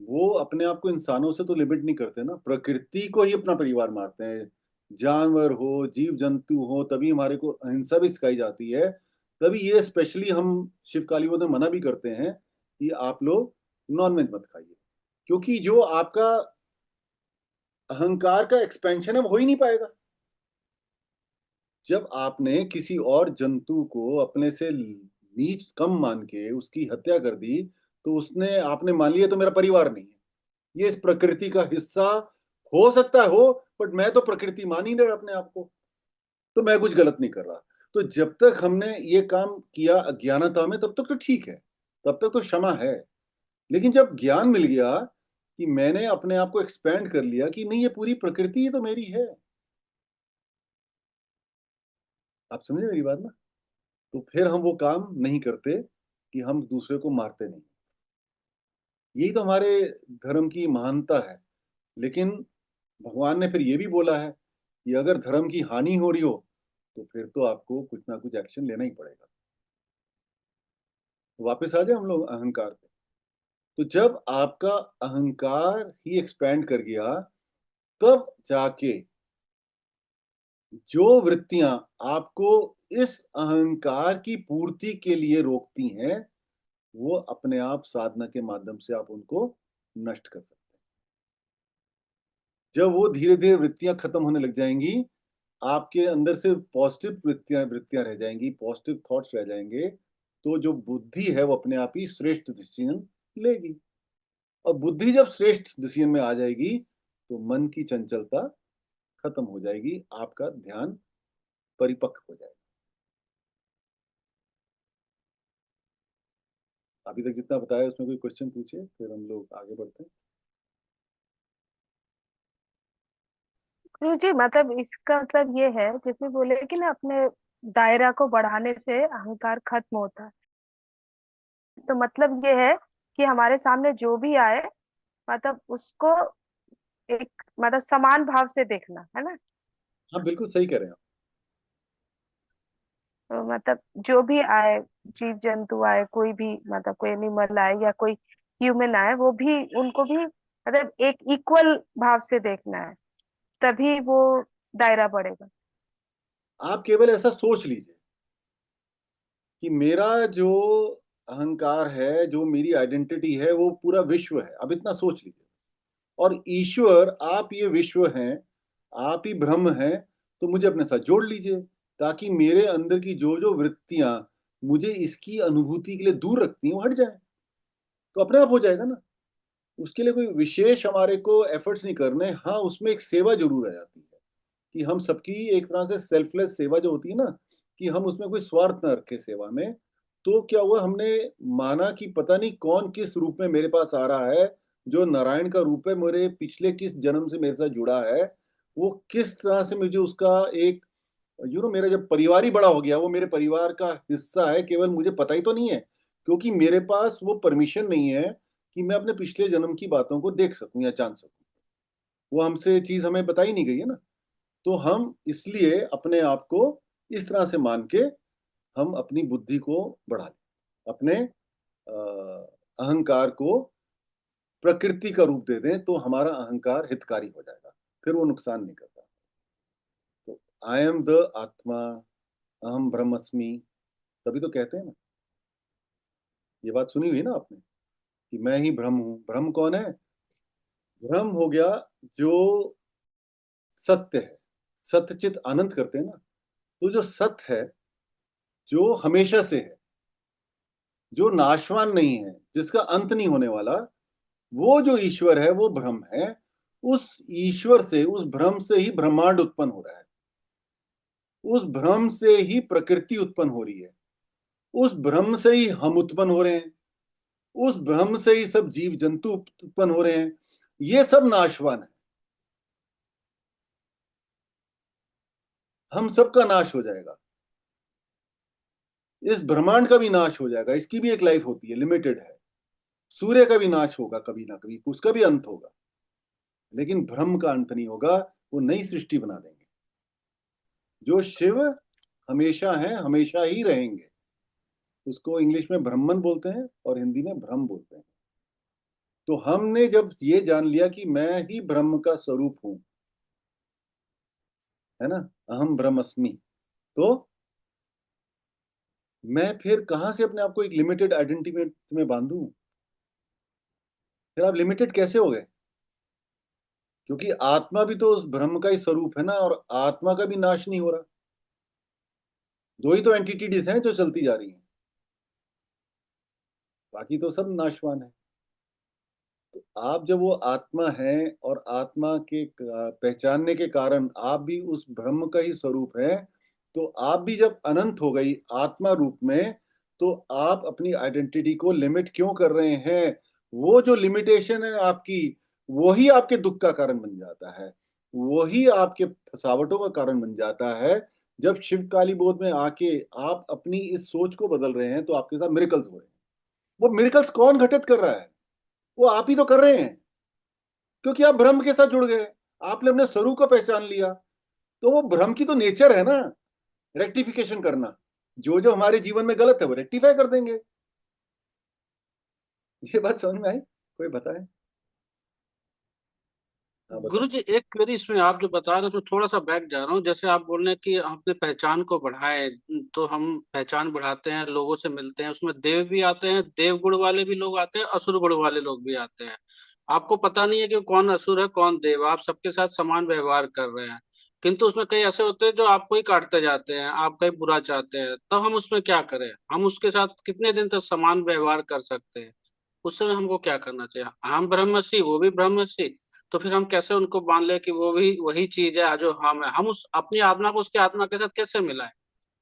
वो अपने आप को इंसानों से तो लिमिट नहीं करते ना, प्रकृति को ही अपना परिवार मानते हैं। जानवर हो, जीव-जंतु हो, तभी हमारे को अहिंसा भी सिखाई जाती है। तभी ये स्पेशली हम शिवकालीन में मना भी करते हैं कि आप लोग नॉन-वेज मत खाइए। क्योंकि जो आपका अहंकार का एक्सपेंशन है, वो हो ही नहीं पाएगा। जब आपने किसी और जंतु को अपने से नीच कम मान के उसकी हत्या कर दी, तो उसने आपने मान लिया तो मेरा परिवार नहीं है। ये इस प्रकृति का हिस्सा हो सकता है हो, बट मैं तो प्रकृति मान ही नहीं रहा अपने आप को, तो मैं कुछ गलत नहीं कर रहा। तो जब तक हमने ये काम किया अज्ञानता में, तब तक तो ठीक है, तब तक तो क्षमा है। लेकिन जब ज्ञान मिल गया कि मैंने अपने आप को एक्सपैंड कर लिया कि नहीं, ये पूरी प्रकृति ही तो मेरी है। आप समझे मेरी बात ना? तो फिर हम वो काम नहीं करते कि हम दूसरे को मारते नहीं। यही तो हमारे धर्म की महानता है। लेकिन भगवान ने फिर ये भी बोला है कि अगर धर्म की हानि हो रही हो, तो फिर तो आपको कुछ ना कुछ एक्शन लेना ही पड़ेगा। तो वापस आ जाए हम लोग अहंकार पे। तो जब आपका अहंकार ही एक्सपैंड कर गया, तब जाके जो वृत्तियां आपको इस अहंकार की पूर्ति के लिए रोकती हैं, वो अपने आप साधना के माध्यम से आप उनको नष्ट कर सकते हैं। जब वो धीरे-धीरे वृत्तियां खत्म होने लग जाएंगी, आपके अंदर सिर्फ पॉजिटिव वृत्तियां वृत्तियां रह जाएंगी, पॉजिटिव थॉट्स रह जाएंगे, तो जो बुद्धि है वो अपने आप ही श्रेष्ठ डिसीजन लेगी। और बुद्धि जब श्रेष्ठ डिसीजन में आ जाएगी, तो मन की चंचलता खत्म हो जाएगी, आपका ध्यान परिपक्व हो जाएगा। अभी तक जितना बताया उसमें कोई क्वेश्चन पूछे, फिर हम लोग आगे बढ़ते हैं। गुरुजी मतलब इसका मतलब ये है जिसमें बोले कि ना अपने दायरा को बढ़ाने से अहंकार खत्म होता है। तो मतलब ये है कि हमारे सामने जो भी आए मतलब उसको एक मतलब समान भाव से देखना है ना। हाँ, बिल्कुल सही कह रहे हैं आप। तो मतलब जो भी आए, जीव जंतु आए, कोई भी मतलब कोई एनिमल आए या कोई ह्यूमन आए, वो भी उनको भी मतलब एक इक्वल भाव से देखना है, तभी वो दायरा बढ़ेगा। आप केवल ऐसा सोच लीजिए कि मेरा जो अहंकार है, जो मेरी आइडेंटिटी है, वो पूरा विश्व है। अब इतना सोच लीजिए। और ईश्वर, आप ये विश्व हैं, आप ही ब्रह्म हैं, तो मुझे अपने साथ जोड़ लीजिए, ताकि मेरे अंदर की जो-जो वृत्तियाँ मुझे इसकी अनुभूति के लिए दूर रखती हैं, वो हट जाएँ। तो अपने आप हो जाएगा ना। उसके लिए कोई विशेष हमारे को एफर्ट्स नहीं करने। हाँ, उसमें एक सेवा ज़रूर आ जाती है, कि हम सबकी एक तरह से सेल्फलेस सेवा जो होती है ना, कि हम उसमें कोई स्वार्थ ना रखें सेवा में। तो क्या हुआ, हमने माना कि पता नहीं कौन किस रूप में मेरे पास आ रहा है, जो नारायण का रूप है, मेरे पिछले किस जन्म से मेरे साथ जुड़ा है, वो किस तरह से मुझे उसका एक मेरा जब परिवार ही बड़ा हो गया, वो मेरे परिवार का हिस्सा है, केवल मुझे पता ही तो नहीं है, क्योंकि मेरे पास वो परमिशन नहीं है कि मैं अपने पिछले जन्म की बातों को देख सकूं या जान सकूं। वो हमसे चीज हमें बताई नहीं गई है ना। तो हम इसलिए अपने आप को इस तरह से मान के हम अपनी बुद्धि को बढ़ा लें, अपने अहंकार को प्रकृति का रूप दे दें, तो हमारा अहंकार हितकारी हो जाएगा, फिर वो नुकसान नहीं करता। तो आई एम द आत्मा, अहम ब्रह्मस्मि, तभी तो कहते हैं ना। ये बात सुनी हुई ना आपने, कि मैं ही ब्रह्म हूं। ब्रह्म कौन है? ब्रह्म हो गया जो सत्य है। सत्यचित आनंद करते हैं ना। तो जो सत्य है, जो हमेशा से है, जो नाशवान नहीं है, जिसका अंत नहीं होने वाला, वो जो ईश्वर है वो ब्रह्म है। उस ईश्वर से, उस ब्रह्म से ही ब्रह्मांड उत्पन्न हो रहा है। उस ब्रह्म से ही प्रकृति उत्पन्न हो रही है। उस ब्रह्म से ही हम उत्पन्न हो रहे हैं। उस ब्रह्म से ही सब जीव जंतु उत्पन्न हो रहे हैं। ये सब नाशवान है। हम सबका नाश हो जाएगा। इस ब्रह्मांड का भी नाश हो जाएगा। इसकी भी एक लाइफ होती है, लिमिटेड है। सूर्य का भी नाश होगा कभी ना कभी, उसका भी अंत होगा। लेकिन ब्रह्म का अंत नहीं होगा। वो नई सृष्टि बना देंगे। जो शिव हमेशा है, हमेशा ही रहेंगे। उसको इंग्लिश में ब्रह्मन बोलते हैं और हिंदी में ब्रह्म बोलते हैं। तो हमने जब ये जान लिया कि मैं ही ब्रह्म का स्वरूप हूं, है ना, अहम ब्रह्मस्मि, तो मैं फिर कहां से अपने आप को एक लिमिटेड आइडेंटिटी में बांधूं? फिर आप लिमिटेड कैसे हो गए? क्योंकि आत्मा भी तो उस ब्रह्म का ही स्वरूप है ना, और आत्मा का भी नाश नहीं हो रहा। दो ही तो एंटिटीज हैं जो चलती जा रही हैं, बाकी तो सब नाशवान है। तो आप जब वो आत्मा है, और आत्मा के पहचानने के कारण आप भी उस ब्रह्म का ही स्वरूप है, तो आप भी जब अनंत हो गई आत्मा रूप में, तो आप अपनी आइडेंटिटी को लिमिट क्यों कर रहे हैं? वो जो लिमिटेशन है आपकी, वही आपके दुख का कारण बन जाता है। वही आपके फसावटों का कारण बन जाता है। जब शिव काली बोध में आके आप अपनी इस सोच को बदल रहे हैं, तो आपके साथ मिरेकल्स हो रहे हैं। वो मिरेकल्स कौन घटित कर रहा है? वो आप ही तो कर रहे हैं, क्योंकि आप ब्रह्म के साथ जुड़ गए, आपने अपने स्वरूप को पहचान लिया। तो वो ब्रह्म की तो नेचर है ना, रेक्टिफिकेशन करना। जो जो हमारे जीवन में गलत है वो रेक्टिफाई कर देंगे। ये बात समझ में आई? कोई बताए? हाँ बताए। गुरु जी, एक क्वेरी इसमें आप जो बता रहे हैं उसमें थोड़ा सा बैक जा रहा हूँ। जैसे आप बोल रहे हैं कि हम अपने पहचान को बढ़ाए, तो हम पहचान बढ़ाते हैं, लोगों से मिलते हैं, उसमें देव भी आते हैं, देव गुण वाले भी लोग आते हैं, असुर गुण वाले लोग भी आते हैं। आपको पता नहीं है कि कौन असुर है कौन देव, आप सबके साथ समान व्यवहार कर रहे हैं। किंतु उसमें कई ऐसे होते हैं जो आपको ही काटते जाते हैं, आपका ही बुरा चाहते हैं, तब हम उसमें क्या करें? हम उसके साथ कितने दिन तक समान व्यवहार कर सकते हैं? उस समय हमको क्या करना चाहिए? हम ब्रह्मसी, वो भी ब्रह्मसी, तो फिर हम कैसे उनको मान ले कि वो भी वही चीज है जो हम है? हम उस अपनी आत्मा को उसकी आत्मा के साथ कैसे मिलाएं?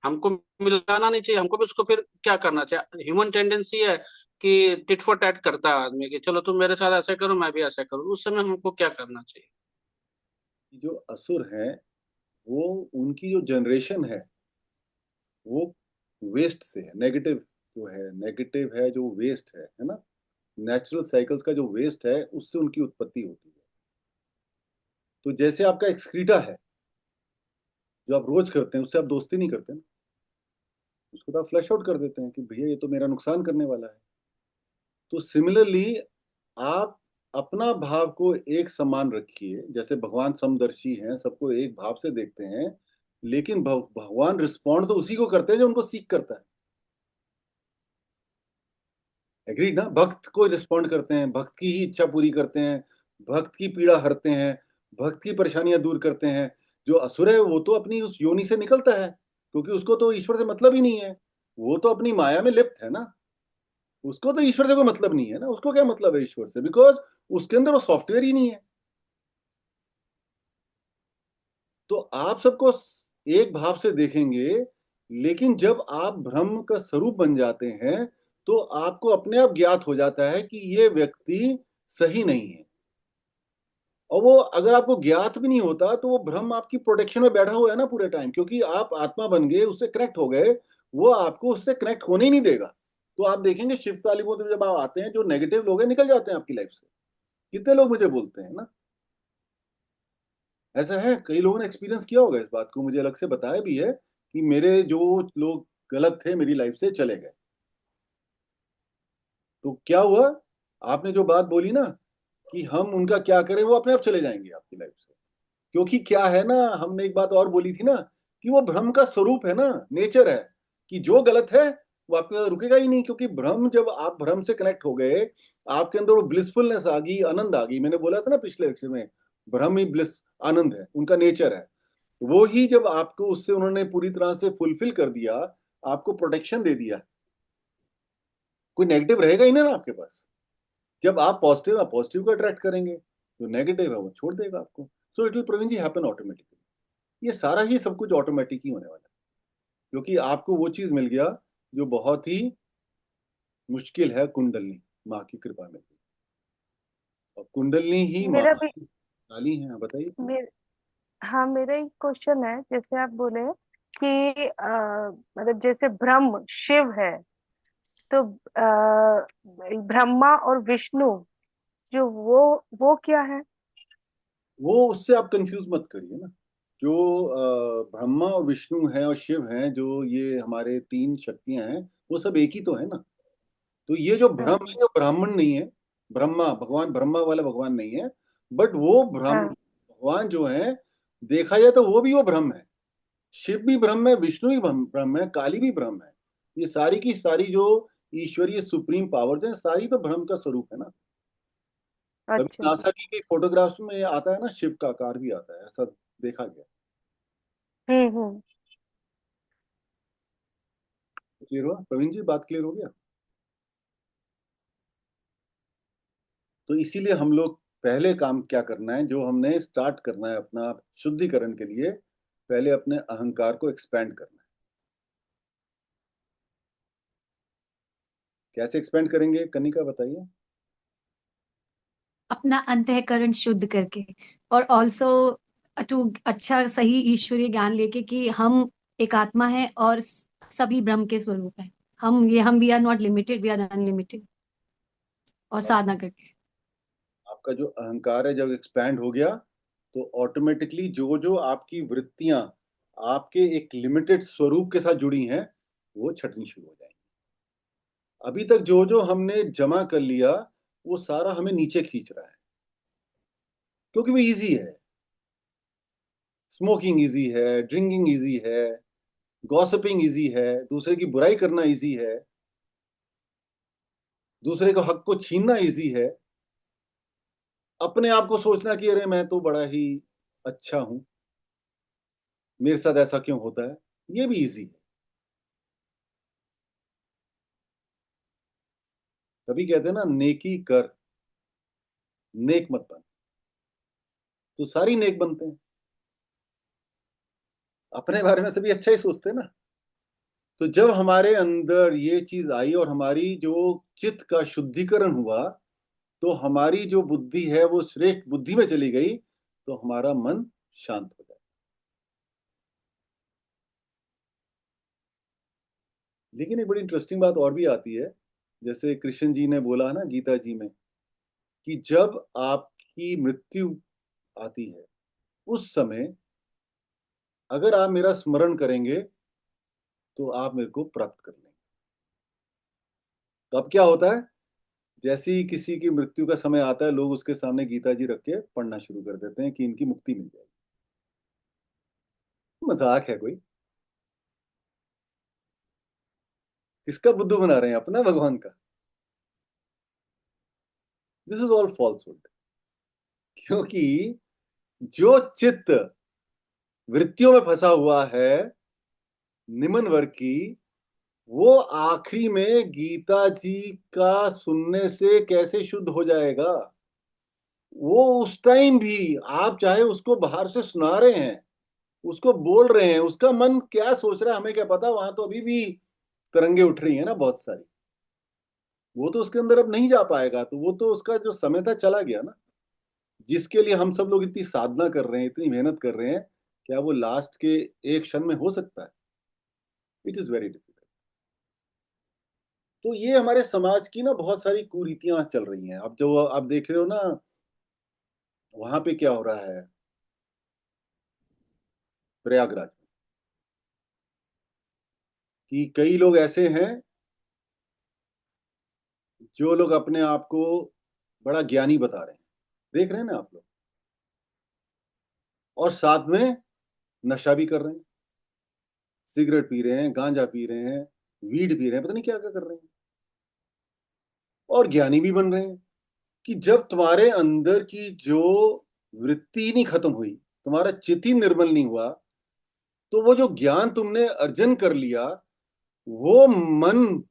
हमको मिलाना नहीं चाहिए, हमको भी उसको फिर क्या करना चाहिए? ह्यूमन टेंडेंसी है कि टिट फॉर टैट करता है आदमी, कि चलो तुम मेरे साथ ऐसे करो मैं भी ऐसे करूँ। उस समय हमको क्या करना चाहिए? जो असुर हैं, वो उनकी जो जनरेशन है वो वेस्ट से है, नेगेटिव जो है, नेगेटिव है जो वेस्ट है ना। नेचुरल साइकिल्स का जो वेस्ट है उससे उनकी उत्पत्ति होती है। तो जैसे आपका एक्सक्रीटा है जो आप रोज करते हैं, उससे आप दोस्ती नहीं करते ना, उसको तो आप फ्लश आउट कर देते हैं कि भैया ये तो मेरा नुकसान करने वाला है। तो सिमिलरली आप अपना भाव को एक समान रखिए, जैसे भगवान समदर्शी हैं, सबको एक भाव से देखते हैं, लेकिन भगवान रिस्पॉन्ड तो उसी को करते हैं जो उनको सीख करता है। एग्री ना? भक्त को रिस्पॉन्ड करते हैं, भक्त की ही इच्छा पूरी करते हैं, भक्त की पीड़ा हरते हैं, भक्त की परेशानियां दूर करते हैं। जो असुर है वो तो अपनी उस योनि से निकलता है, क्योंकि उसको तो ईश्वर से मतलब ही नहीं है। वो तो अपनी माया में लिप्त है ना, उसको तो ईश्वर से कोई मतलब नहीं है ना। उसको क्या मतलब है ईश्वर से? बिकॉज उसके अंदर वो सॉफ्टवेयर ही नहीं है। तो आप सबको एक भाव से देखेंगे, लेकिन जब आप ब्रह्म का स्वरूप बन जाते हैं तो आपको अपने आप ज्ञात हो जाता है कि ये व्यक्ति सही नहीं है। और वो अगर आपको ज्ञात भी नहीं होता तो वो ब्रह्म आपकी प्रोटेक्शन में बैठा हुआ है ना पूरे टाइम, क्योंकि आप आत्मा बन गए, उससे कनेक्ट हो गए, वो आपको उससे कनेक्ट होने ही नहीं देगा। तो आप देखेंगे शिव कालीबोध में जब आप आते हैं, जो नेगेटिव लोग हैं निकल जाते हैं आपकी लाइफ से। कितने लोग मुझे बोलते हैं ना, ऐसा है, कई लोगों ने एक्सपीरियंस किया होगा इस बात को, मुझे अलग से बताया भी है कि मेरे जो लोग गलत थे मेरी लाइफ से चले गए। तो क्या हुआ? आपने जो बात बोली ना कि हम उनका क्या करें, वो अपने आप चले जाएंगे आपकी लाइफ से। क्योंकि क्या है ना, हमने एक बात और बोली थी ना कि वो ब्रह्म का स्वरूप है ना, नेचर है, कि जो गलत है वो आपके साथ रुकेगा ही नहीं। क्योंकि ब्रह्म, जब आप ब्रह्म से कनेक्ट हो गए, आपके अंदर वो ब्लिसफुलनेस आ गई, आनंद आ गई। मैंने बोला था ना पिछले लेक्चर में, ब्रह्म ही ब्लिस, आनंद है, उनका नेचर है। वो ही जब आपको उससे उन्होंने पूरी तरह से फुलफिल कर दिया, आपको प्रोटेक्शन दे दिया, कोई नेगेटिव रहेगा ही ना आपके पास। जब आप पॉजिटिव, आप पॉजिटिव को अट्रैक्ट करेंगे, जो नेगेटिव है वो छोड़ देगा आपको। So it will Praveen ji happen automatically. ये सारा ही सब कुछ ऑटोमेटिक ही होने वाला है, क्योंकि आपको वो चीज मिल गया जो बहुत ही मुश्किल है, कुंडलनी, माँ की कृपा में। और कुंडलनी ही माँ मेरा भी की काली है। बताइए। मेर, हाँ, मेरा एक क्वेश्चन है। जैसे आप बोले कि मतलब जैसे ब्रह्म शिव है, तो ब्रह्मा और विष्णु जो वो क्या है? वो उससे आप कंफ्यूज मत करिए ना। जो ब्रह्मा और विष्णु है और शिव हैं, जो ये हमारे तीन शक्तियां हैं, वो सब एक ही तो है ना। तो ये जो ब्रह्म है हम्म। वो ब्राह्मण नहीं है। ब्रह्मा भगवान, ब्रह्मा वाला भगवान नहीं है, बट वो ब्रह्म हाँ। भगवान जो है, देखा जाए तो वो भी वो ब्रह्म है। शिव भी ब्रह्म है, विष्णु भी ब्रह्म है, काली भी ब्रह्म है। ये सारी की सारी जो ईश्वरीय सुप्रीम पावर्स हैं, सारी तो ब्रह्म का स्वरूप है ना। कभी अच्छा। नासा की कई फोटोग्राफ्स में आता है ना, शिव का आकार भी आता है, ऐसा देखा गया। हम्म। क्लियर हुआ प्रवीण जी? बात क्लियर हो गया? तो इसीलिए हम लोग पहले काम क्या करना है, जो हमने स्टार्ट करना है अपना शुद्धिकरण के लिए, पहले अपने अहंकार को एक्सपेंड करना है। कैसे एक्सपेंड करेंगे, कनिका बताइए। अपना अंतःकरण शुद्ध करके, और ऑल्सो टू अच्छा सही ईश्वरीय ज्ञान लेके कि हम एक आत्मा है और सभी ब्रह्म के स्वरूप है। हम we are not limited, we are unlimited. और साधना करके। आपका जो अहंकार है जब एक्सपैंड हो गया तो ऑटोमेटिकली जो जो आपकी वृत्तियां आपके एक लिमिटेड स्वरूप के साथ जुड़ी हैं वो छटनी शुरू हो जाएंगी। अभी तक जो जो हमने जमा कर लिया वो सारा हमें नीचे खींच रहा है क्योंकि वो इजी है। स्मोकिंग इजी है, ड्रिंकिंग इजी है, गॉसिपिंग इजी है, दूसरे की बुराई करना इजी है, दूसरे को हक को छीनना इजी है, अपने आप को सोचना कि अरे मैं तो बड़ा ही अच्छा हूं, मेरे साथ ऐसा क्यों होता है, ये भी इजी है। तभी कहते हैं ना, नेकी कर नेक मत बन, तो सारी नेक बनते हैं। अपने बारे में सभी अच्छा ही सोचते हैं ना। तो जब हमारे अंदर ये चीज आई और हमारी जो चित्त का शुद्धिकरण हुआ तो हमारी जो बुद्धि है वो श्रेष्ठ बुद्धि में चली गई तो हमारा मन शांत हो जाए। लेकिन एक बड़ी इंटरेस्टिंग बात और भी आती है, जैसे कृष्ण जी ने बोला है ना गीता जी में कि जब आपकी मृत्यु आती है उस समय अगर आप मेरा स्मरण करेंगे तो आप मेरे को प्राप्त कर लेंगे। तो अब क्या होता है, जैसे ही किसी की मृत्यु का समय आता है लोग उसके सामने गीता जी रख के पढ़ना शुरू कर देते हैं कि इनकी मुक्ति मिल जाएगी। मजाक है कोई? किसका बुद्धू बना रहे हैं, अपना भगवान का? This is all falsehood. क्योंकि जो चित्त वृत्तियों में फंसा हुआ है निम्न वर्ग की, वो आखिरी में गीता जी का सुनने से कैसे शुद्ध हो जाएगा? वो उस टाइम भी आप चाहे उसको बाहर से सुना रहे हैं, उसको बोल रहे हैं, उसका मन क्या सोच रहा है हमें क्या पता, वहां तो अभी भी तरंगे उठ रही है ना बहुत सारी। वो तो उसके अंदर अब नहीं जा पाएगा, तो वो तो उसका जो समय था चला गया ना। जिसके लिए हम सब लोग इतनी साधना कर रहे हैं, इतनी मेहनत कर रहे हैं, क्या वो लास्ट के एक क्षण में हो सकता है? It is very difficult. तो ये हमारे समाज की ना बहुत सारी कुरीतियां चल रही हैं। अब जो आप देख रहे हो ना, वहां पे क्या हो रहा है प्रयागराज में, कि कई लोग ऐसे हैं जो लोग अपने आप को बड़ा ज्ञानी बता रहे हैं, देख रहे हैं ना आप लोग, और साथ में नशा भी कर रहे हैं, सिगरेट पी रहे हैं, गांजा पी रहे हैं, वीड पी रहे हैं, पता नहीं क्या क्या कर रहे हैं, और ज्ञानी भी बन रहे हैं। कि जब तुम्हारे अंदर की जो वृत्ति नहीं खत्म हुई, तुम्हारा चित्त ही निर्मल नहीं हुआ, तो वो जो ज्ञान तुमने अर्जन कर लिया, वो मन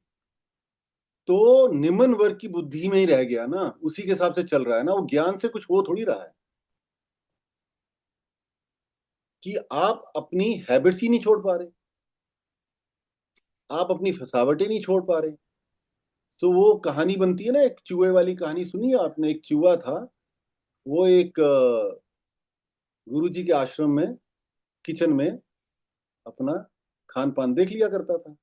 तो निम्न वर्ग की बुद्धि में ही रह गया ना, उसी के हिसाब से चल रहा है ना, वो ज्ञान से कुछ हो थोड़ी रहा है। कि आप अपनी हैबिट्स ही नहीं छोड़ पा रहे, आप अपनी फसावटें नहीं छोड़ पा रहे। तो वो कहानी बनती है ना, एक चूहे वाली कहानी सुनी है आपने? एक चूहा था, वो एक गुरु जी के आश्रम में किचन में अपना खान पान देख लिया करता था,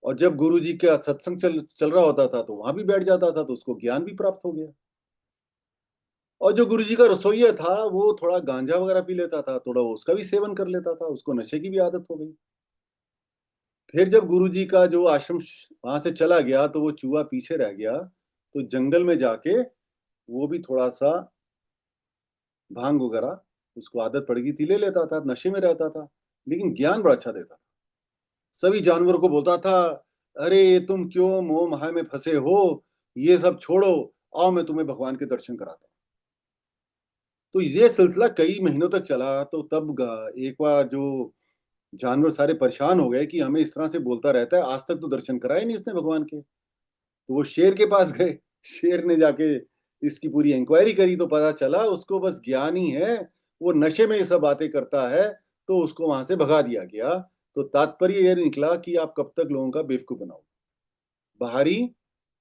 और जब गुरु जी का सत्संग चल रहा होता था तो वहां भी बैठ जाता था, तो उसको ज्ञान भी प्राप्त हो गया। और जो गुरु जी का रसोइया था वो थोड़ा गांजा वगैरह पी लेता था, थोड़ा उसका भी सेवन कर लेता था, उसको नशे की भी आदत हो गई। फिर जब गुरु जी का जो आश्रम वहां से चला गया तो वो चूहा पीछे रह गया, तो जंगल में जाके वो भी थोड़ा सा भांग वगैरह, उसको आदत पड़ गई थी, ले लेता था, नशे में रहता था, लेकिन ज्ञान बड़ा अच्छा देता था। सभी जानवरों को बोलता था, अरे तुम क्यों मोह माया में फंसे हो, ये सब छोड़ो, आओ मैं तुम्हें भगवान के दर्शन कराता हूँ। तो ये सिलसिला कई महीनों तक चला। तो तब एक बार जो जानवर सारे परेशान हो गए कि हमें इस तरह से बोलता रहता है, आज तक तो दर्शन कराए नहीं इसने भगवान के। तो वो शेर के पास गए, शेर ने जाके इसकी पूरी इंक्वायरी करी तो पता चला उसको बस ज्ञान ही है, वो नशे में ये सब बातें करता है, तो उसको वहां से भगा दिया गया। तो तात्पर्य यह निकला कि आप कब तक लोगों का बेवकूफ बनाओ बाहरी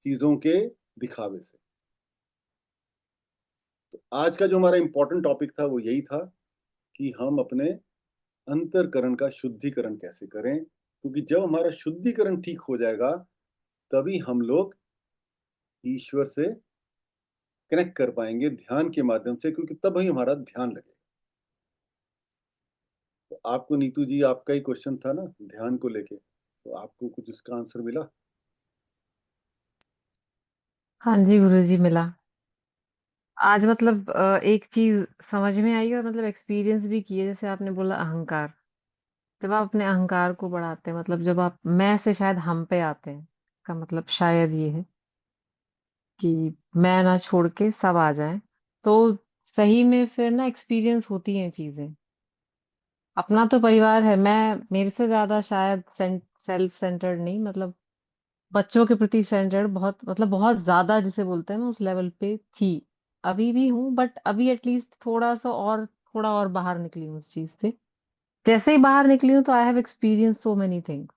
चीजों के दिखावे से। तो आज का जो हमारा इंपॉर्टेंट टॉपिक था वो यही था कि हम अपने अंतरकरण का शुद्धिकरण कैसे करें, क्योंकि जब हमारा शुद्धिकरण ठीक हो जाएगा तभी हम लोग ईश्वर से कनेक्ट कर पाएंगे ध्यान के माध्यम से, क्योंकि तब ही हमारा ध्यान लगेगा। तो आपको नीतू जी, आपका ही क्वेश्चन था ना ध्यान को लेके, तो आपको कुछ इसका आंसर मिला? हाँ जी गुरुजी, मिला। आज मतलब एक चीज समझ में आई और मतलब एक्सपीरियंस भी किए, जैसे आपने बोला अहंकार। जब आप अपने अहंकार को बढ़ाते हैं, मतलब जब आप मैं से शायद हम पे आते हैं, का मतलब शायद ये है कि मैं ना छोड़ के सब आ जाएं, तो सही में फिर ना एक्सपीरियंस होती हैं चीजें। अपना तो परिवार है, मैं मेरे से ज्यादा शायद सेल्फ सेंटर्ड नहीं, मतलब बच्चों के प्रति सेंटर्ड बहुत, मतलब बहुत ज्यादा जिसे बोलते हैं, मैं उस लेवल पे थी। अभी भी हूँ, बट अभी एटलीस्ट थोड़ा सा और, थोड़ा और बाहर निकली हूँ उस चीज से। जैसे ही बाहर निकली हूँ तो I have experience so many things.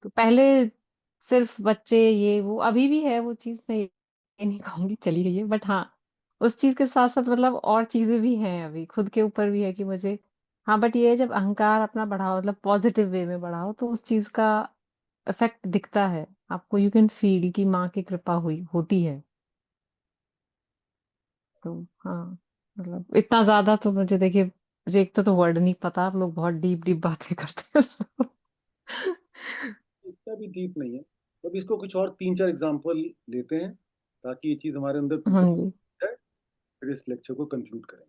तो पहले सिर्फ बच्चे ये वो, अभी भी है वो चीज, मैं ये नहीं कहूंगी चली गई है, बट हाँ, उस चीज के साथ साथ मतलब और चीजें भी हैं अभी खुद के ऊपर भी है कि मुझे, हाँ बट ये है, जब अहंकार अपना बढ़ाओ, मतलब पॉजिटिव वे में बढ़ाओ, तो उस चीज का इफेक्ट दिखता है आपको। यू कैन फील कि माँ की कृपा हुई होती है। तो हाँ, मतलब इतना ज्यादा तो मुझे, देखिए मुझे एक तो वर्ड नहीं पता, आप लोग बहुत डीप डीप बातें करते हैं। इतना भी डीप नहीं है। तो अब इसको कुछ और 3-4 एग्जांपल लेते हैं, ताकि ये चीज हमारे अंदर हाँ प्रिकॉशन जी। है, फिर इस लेक्चर को कंक्लूड करेंगे।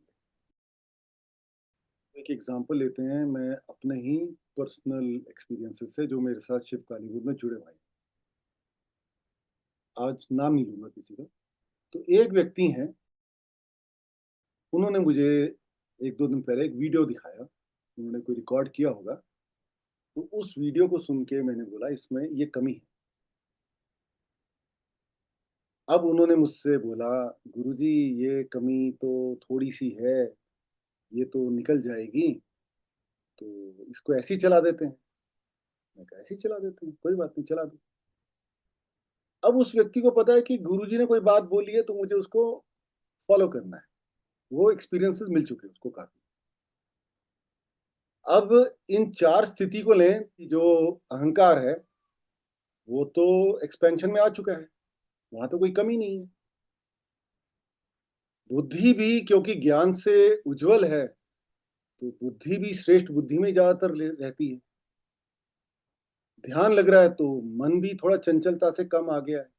एक एग्जांपल लेते हैं, मैं अपने ही पर्सनल एक्सपीरियंसेस से, जो मेरे साथ शिव कालीपुर में जुड़े हुए हैं। आज नाम नहीं लूंगा किसी का। तो एक व्यक्ति हैं, उन्होंने मुझे 1-2 दिन पहले एक वीडियो दिखाया, उन्होंने कोई रिकॉर्ड किया होगा। तो उस वीडियो को सुन के मैंने बोला इसमें ये कमी है। अब उन्होंने मुझसे बोला, गुरुजी ये कमी तो थोड़ी सी है, ये तो निकल जाएगी, तो इसको ऐसे ही चला देते हैं। मैं कहा ऐसे ही चला देते हैं, कोई बात नहीं, चला दो। अब उस व्यक्ति को पता है कि गुरुजी ने कोई बात बोली है तो मुझे उसको फॉलो करना है। वो एक्सपीरियंसेस मिल चुके हैं उसको काफी। अब इन 4 स्थिति को लें कि जो अहंकार है वो तो एक्सपेंशन में आ चुका है, वहां तो कोई कमी नहीं है। बुद्धि भी क्योंकि ज्ञान से उज्जवल है, तो बुद्धि भी श्रेष्ठ बुद्धि में ज्यादातर रहती है। ध्यान लग रहा है तो मन भी थोड़ा चंचलता से कम आ गया है।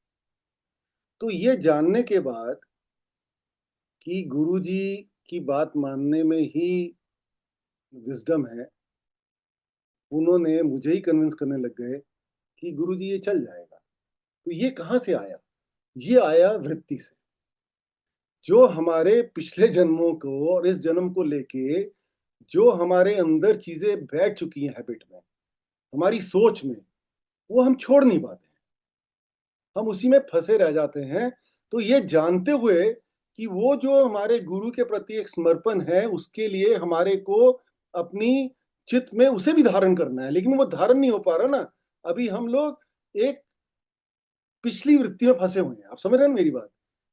तो ये जानने के बाद कि गुरुजी की बात मानने में ही विजडम है, उन्होंने मुझे ही कन्विंस करने लग गए कि गुरुजी ये चल जाएगा। तो ये कहाँ से आया? ये आया वृत्ति से। जो हमारे पिछले जन्मों को और इस जन्म को लेके जो हमारे अंदर चीजें बैठ चुकी हैं हैबिट में, हमारी सोच में, वो हम छोड़ नहीं पाते हैं, हम उसी में फंसे रह जाते हैं। तो ये जानते हुए कि वो जो हमारे गुरु के प्रति एक समर्पण है, उसके लिए हमारे को अपनी चित्त में उसे भी धारण करना है, लेकिन वो धारण नहीं हो पा रहा ना। अभी हम लोग एक पिछली वृत्ति में फंसे हुए हैं। आप समझ रहे हैं मेरी बात?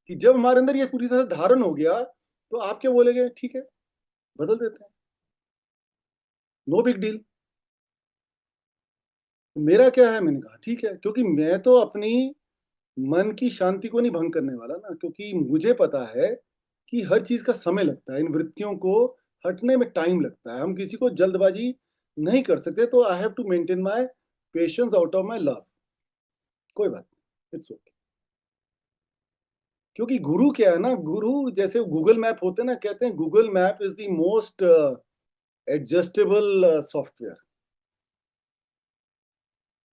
कि जब हमारे अंदर ये पूरी तरह से धारण हो गया, तो आप क्या बोलेंगे? ठीक है, बदल देते हैं, नो बिग डील। मेरा क्या है? मैंने कहा ठीक है, क्योंकि मैं तो अपनी मन की शांति को नहीं भंग करने वाला ना, क्योंकि मुझे पता है कि हर चीज का समय लगता है, इन वृत्तियों को हटने में टाइम लगता है, हम किसी को जल्दबाजी नहीं कर सकते। तो I have to maintain my patience out of my love. कोई बात नहीं, इट्स ओके। क्योंकि गुरु क्या है ना, गुरु जैसे गूगल मैप होते हैं ना, कहते हैं Google map is the most adjustable software.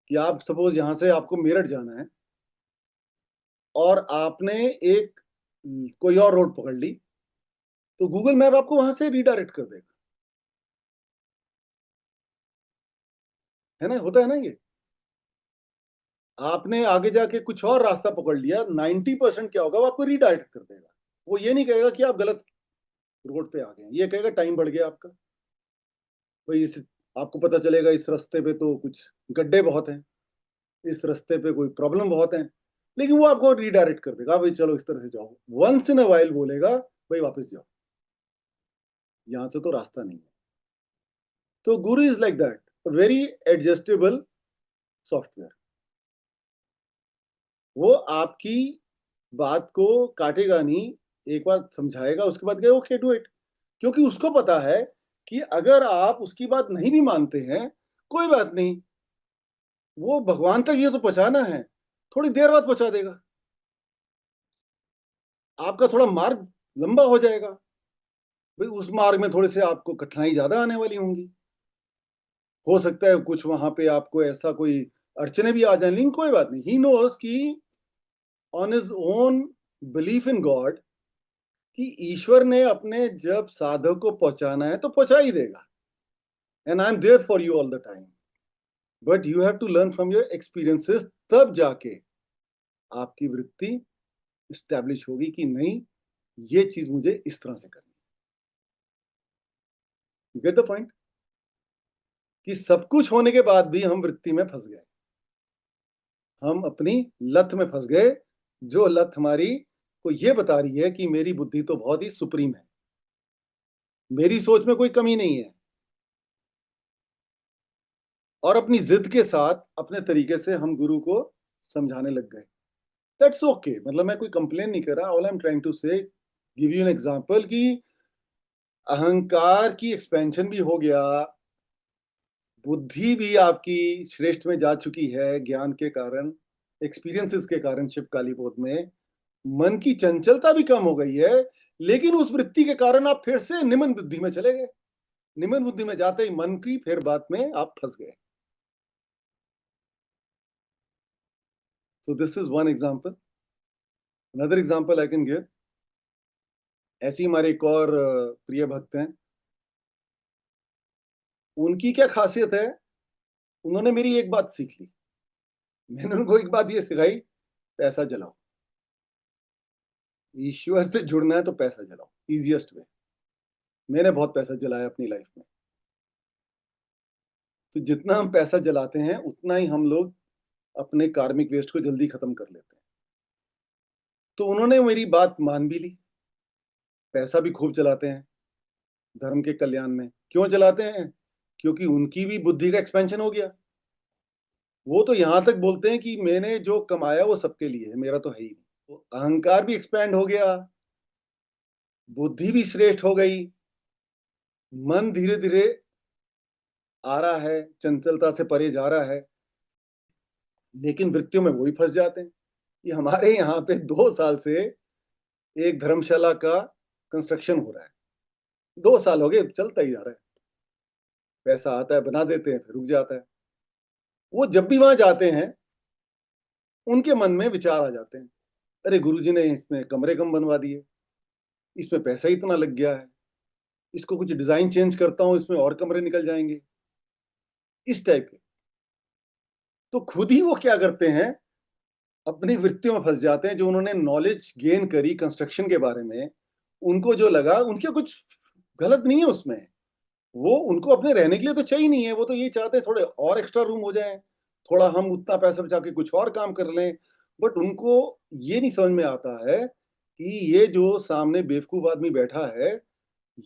कि आप सपोज यहां से आपको मेरठ जाना है और आपने एक कोई और रोड पकड़ ली, तो गूगल मैप आपको वहां से रीडायरेक्ट कर देगा, है ना? होता है ना ये। आपने आगे जाके कुछ और रास्ता पकड़ लिया, 90% क्या होगा, वो आपको रीडायरेक्ट कर देगा। वो ये नहीं कहेगा कि आप गलत रोड पे आ गए, ये कहेगा टाइम बढ़ गया आपका। भाई इस आपको पता चलेगा इस रास्ते पे तो कुछ गड्ढे बहुत हैं, इस रास्ते पे कोई प्रॉब्लम बहुत है, लेकिन वो आपको रीडायरेक्ट कर देगा, भाई चलो इस तरह से जाओ। वंस इन अ वाइल बोलेगा भाई वापस जाओ, यहां से तो रास्ता नहीं है। तो गुरु is like that, very adjustable software. वो आपकी बात को काटेगा नहीं, एक बार समझाएगा, उसके बाद कहेगा ओके डू इट, क्योंकि उसको पता है कि अगर आप उसकी बात नहीं भी मानते हैं, कोई बात नहीं, वो भगवान तक ये तो पहुंचाना है, थोड़ी देर बाद पहुंचा देगा, आपका थोड़ा मार्ग लंबा हो जाएगा, भाई उस मार्ग में थोड़े से आपको कठिनाई ज्यादा आने वाली होंगी, हो सकता है कुछ वहां पे आपको ऐसा कोई अड़चने भी आ जाए, लेकिन कोई बात नहीं, ही नोज कि on his own belief in God कि ईश्वर ने अपने जब साधक को पहुंचाना है तो पहुंचा ही देगा, and I am there for you all the time, but you have to learn from your experiences, तब जाके आपकी वृत्ति स्टैब्लिश होगी कि नहीं, ये चीज मुझे इस तरह से करनी, यू गेट द पॉइंट, कि सब कुछ होने के बाद भी हम वृत्ति में फंस गए, हम अपनी लत में फंस गए, जो लत हमारी को ये बता रही है कि मेरी बुद्धि तो बहुत ही सुप्रीम है, मेरी सोच में कोई कमी नहीं है, और अपनी जिद के साथ अपने तरीके से हम गुरु को समझाने लग गए। दैट्स ओके, मतलब मैं कोई कंप्लेन नहीं कर रहा, all I am trying to say give you an example कि अहंकार की एक्सपेंशन भी हो गया, बुद्धि भी आपकी श्रेष्ठ में जा चुकी है ज्ञान के कारण, एक्सपीरियंसेस के कारण, शिव कालीपोत में मन की चंचलता भी कम हो गई है, लेकिन उस वृत्ति के कारण आप फिर से निम्न बुद्धि में चले गए, निम्न बुद्धि में जाते ही मन की फिर बात में आप फंस गए। So this is one example. Another example I can give. ऐसी हमारे एक और प्रिय भक्त हैं, उनकी क्या खासियत है, उन्होंने मेरी एक बात सीख ली, मैंने उनको एक बात ये सिखाई, पैसा जलाओ, ईश्वर से जुड़ना है तो पैसा जलाओ, इजिएस्ट वे। मैंने बहुत पैसा जलाया अपनी लाइफ में, तो जितना हम पैसा जलाते हैं उतना ही हम लोग अपने कार्मिक वेस्ट को जल्दी खत्म कर लेते हैं। तो उन्होंने मेरी बात मान भी ली, पैसा भी खूब चलाते हैं धर्म के कल्याण में। क्यों चलाते हैं? क्योंकि उनकी भी बुद्धि का एक्सपेंशन हो गया, वो तो यहां तक बोलते हैं कि मैंने जो कमाया वो सबके लिए है, मेरा तो है ही नहीं। तो अहंकार भी एक्सपेंड हो गया, बुद्धि भी श्रेष्ठ हो गई, मन धीरे धीरे आ रहा है, चंचलता से परे जा रहा है, लेकिन वृत्तियों में वही फंस जाते हैं। ये हमारे यहाँ पे 2 साल से एक धर्मशाला का कंस्ट्रक्शन हो रहा है, 2 साल हो गए, चलता ही जा रहा है, पैसा आता है, बना देते हैं, फिर रुक जाता है। वो जब भी वहां जाते हैं उनके मन में विचार आ जाते हैं, अरे गुरुजी ने इसमें कमरे कम बनवा दिए, इसमें पैसा इतना लग गया है, इसको कुछ डिजाइन चेंज करता हूं, इसमें और कमरे निकल जाएंगे, इस टाइप के। तो खुद ही वो क्या करते हैं, अपनी वृत्तियों में फंस जाते हैं। जो उन्होंने नॉलेज गेन करी कंस्ट्रक्शन के बारे में, उनको जो लगा, उनके कुछ गलत नहीं है उसमें, वो उनको अपने रहने के लिए तो चाहिए नहीं है, वो तो ये चाहते हैं थोड़े और एक्स्ट्रा रूम हो जाए, थोड़ा हम उतना पैसा बचा के कुछ और काम कर लें। बट उनको ये नहीं समझ में आता है कि ये जो सामने बेवकूफ आदमी बैठा है,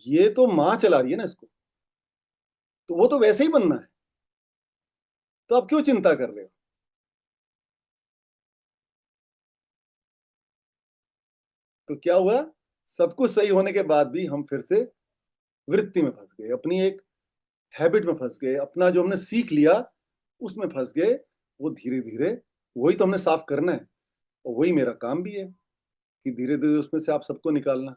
ये तो माँ चला रही है ना इसको, तो वो तो वैसे ही बनना है, तो आप क्यों चिंता कर रहे हो? तो क्या हुआ, सब कुछ सही होने के बाद भी हम फिर से वृत्ति में फंस गए, अपनी एक हैबिट में फंस गए, अपना जो हमने सीख लिया उसमें फंस गए। वो धीरे धीरे वही तो हमने साफ करना है, और वही मेरा काम भी है कि धीरे धीरे उसमें से आप सबको निकालना।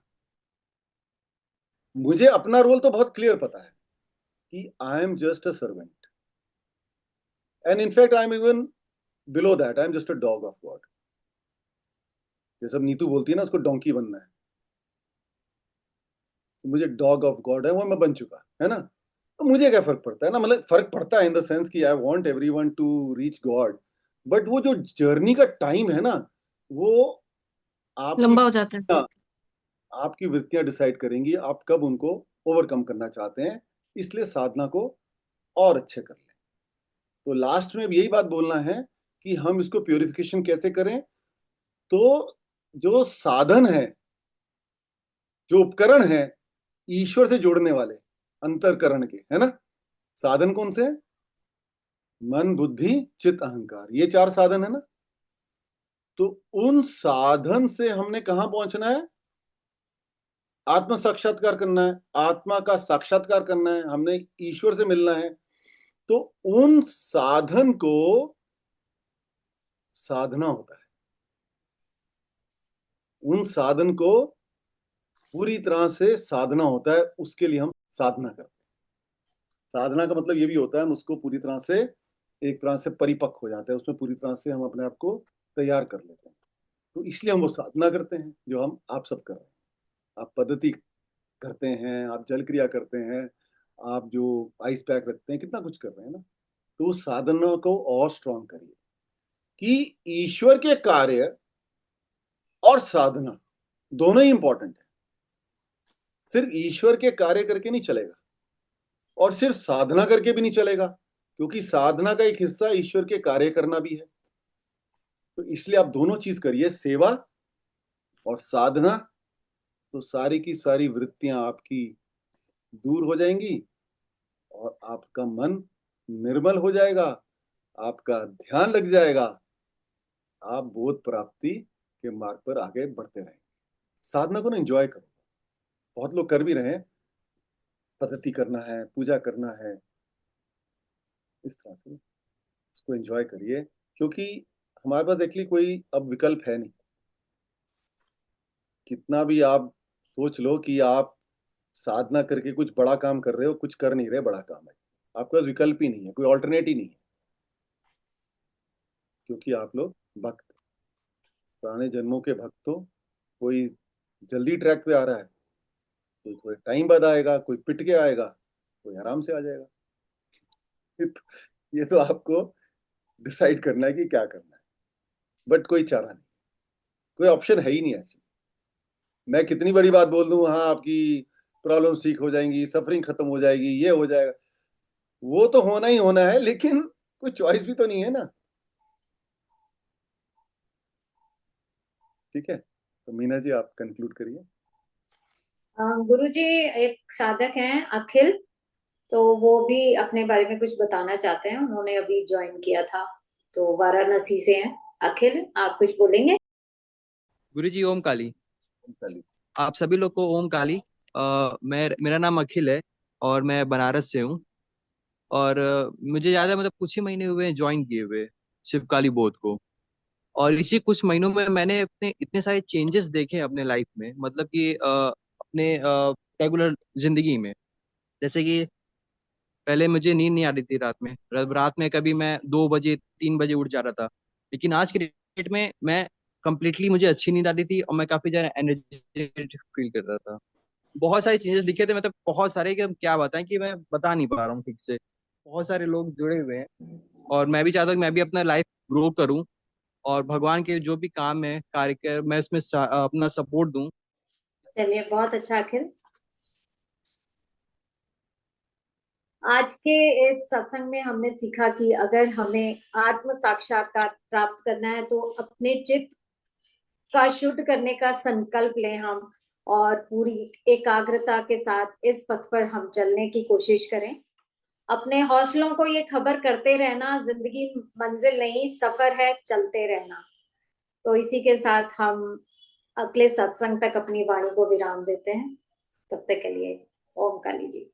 मुझे अपना रोल तो बहुत क्लियर पता है कि I am just a servant, and in fact I am even below that, I am just a dog of God. जैसे नीतू बोलती है ना, उसको डोंकी बनना है, तो मुझे डॉग ऑफ गॉड है, वो मैं बन चुका है ना। तो मुझे क्या फर्क पड़ता है ना, मतलब फर्क पड़ता है इन द सेंस कि I want everyone to reach God, but वो जो जर्नी का टाइम है ना, वो आपकी लंबा हो जाता है। आपकी वृत्तियां डिसाइड करेंगी आप कब उनको ओवरकम करना चाहते हैं, इसलिए साधना को और अच्छे कर लें। तो लास्ट में यही बात बोलना है कि हम इसको प्योरिफिकेशन कैसे करें। तो जो साधन है, जो उपकरण है ईश्वर से जोड़ने वाले अंतरकरण के, है ना, साधन कौन से हैं? मन, बुद्धि, चित्त, अहंकार, ये 4 साधन है ना। तो उन साधन से हमने कहां पहुंचना है? आत्म साक्षात्कार करना है, आत्मा का साक्षात्कार करना है, हमने ईश्वर से मिलना है। तो उन साधन को साधना होता है। उन साधन को पूरी तरह से साधना होता है, उसके लिए हम साधना करते हैं। साधना का मतलब ये भी होता है हम उसको पूरी तरह से, एक तरह से परिपक्व हो जाते हैं, उसमें पूरी तरह से हम अपने आप को तैयार कर लेते हैं। तो इसलिए हम वो साधना करते हैं जो आप सब कर रहे हैं। आप पद्धति करते हैं, आप जल क्रिया करते हैं, आप जो आइस पैक रखते हैं, कितना कुछ कर रहे हैं ना। तो उस साधना को और स्ट्रांग करिए कि ईश्वर के कार्य और साधना दोनों ही इंपॉर्टेंट है। सिर्फ ईश्वर के कार्य करके नहीं चलेगा और सिर्फ साधना करके भी नहीं चलेगा, क्योंकि साधना का एक हिस्सा ईश्वर के कार्य करना भी है। तो इसलिए आप दोनों चीज करिए, सेवा और साधना। तो सारी की सारी वृत्तियां आपकी दूर हो जाएंगी और आपका मन निर्मल हो जाएगा, आपका ध्यान लग जाएगा, आप बोध प्राप्ति के मार्ग पर आगे बढ़ते रहेंगे। साधना को ना एंजॉय करो। बहुत लोग कर भी रहे हैं, पद्धति करना है, पूजा करना है, इस तरह से इसको एंजॉय करिए, क्योंकि हमारे पास एक्चुअली कोई अब विकल्प है नहीं। कितना भी आप सोच लो कि आप साधना करके कुछ बड़ा काम कर रहे हो, कुछ कर नहीं रहे बड़ा काम है, आपके पास विकल्प ही नहीं है, कोई ऑल्टरनेट ही नहीं है, क्योंकि आप लोग भक्त, पुराने जन्मों के भक्त हो। कोई जल्दी ट्रैक पे आ रहा है, कोई थोड़े टाइम बाद आएगा, कोई पिट के आएगा, कोई आराम से आ जाएगा। ये तो आपको डिसाइड करना है कि क्या करना है, बट कोई चारा नहीं, कोई ऑप्शन है ही नहीं एक्चुअली। मैं कितनी बड़ी बात बोल दूं, हाँ आपकी प्रॉब्लम ठीक हो जाएंगी, सफरिंग खत्म हो जाएगी, ये हो जाएगा, वो तो होना ही होना है, लेकिन कोई चॉइस भी तो नहीं है ना। ठीक है, तो मीना जी आप कंक्लूड करिए। गुरुजी, एक साधक हैं अखिल, तो वो भी अपने बारे में कुछ बताना चाहते हैं। उन्होंने अभी ज्वाइन किया था, तो वाराणसी से हैं। अखिल, आप कुछ बोलेंगे? गुरुजी ओम काली। चलिए। आप सभी लोग को ओम काली। मेरा नाम अखिल है और मैं बनारस से हूँ। और मुझे याद है मतलब कुछ ही महीने हुए ज्वाइन किए हुए शिवकाली बोध को। और इसी कुछ महीनों में मैंने अपने इतने सारे चेंजेस देखे अपने लाइफ में, मतलब कि अपने रेगुलर जिंदगी में। जैसे कि पहले मुझे नींद नहीं आती थी रात में, रात में कभी मैं 2 बजे 3 बजे उठ जा रहा था। लेकिन आज के डेट में मैं कंप्लीटली, मुझे अच्छी नींद आती थी और मैं काफी ज्यादा एनर्जेटिक फील कर रहा था। बहुत सारे चेंजेस दिखे थे, मतलब बहुत सारे कि हम क्या बताएं, कि मैं बता नहीं पा रहा हूँ ठीक से। बहुत सारे लोग जुड़े हुए हैं और मैं भी चाहता हूँ कि मैं भी अपना लाइफ ग्रो करूँ और भगवान के जो भी काम है कार्य कर, मैं उसमें अपना सपोर्ट दूं। चलिए, बहुत अच्छा अखिल। आज के इस सत्संग में हमने सीखा कि अगर हमें आत्म साक्षात्कार प्राप्त करना है तो अपने चित्त का शुद्ध करने का संकल्प लें हम, और पूरी एकाग्रता के साथ इस पथ पर हम चलने की कोशिश करें। अपने हौसलों को ये खबर करते रहना, जिंदगी मंजिल नहीं सफर है, चलते रहना। तो इसी के साथ हम अगले सत्संग तक अपनी वाणी को विराम देते हैं। तब तक के लिए ओम काली जी।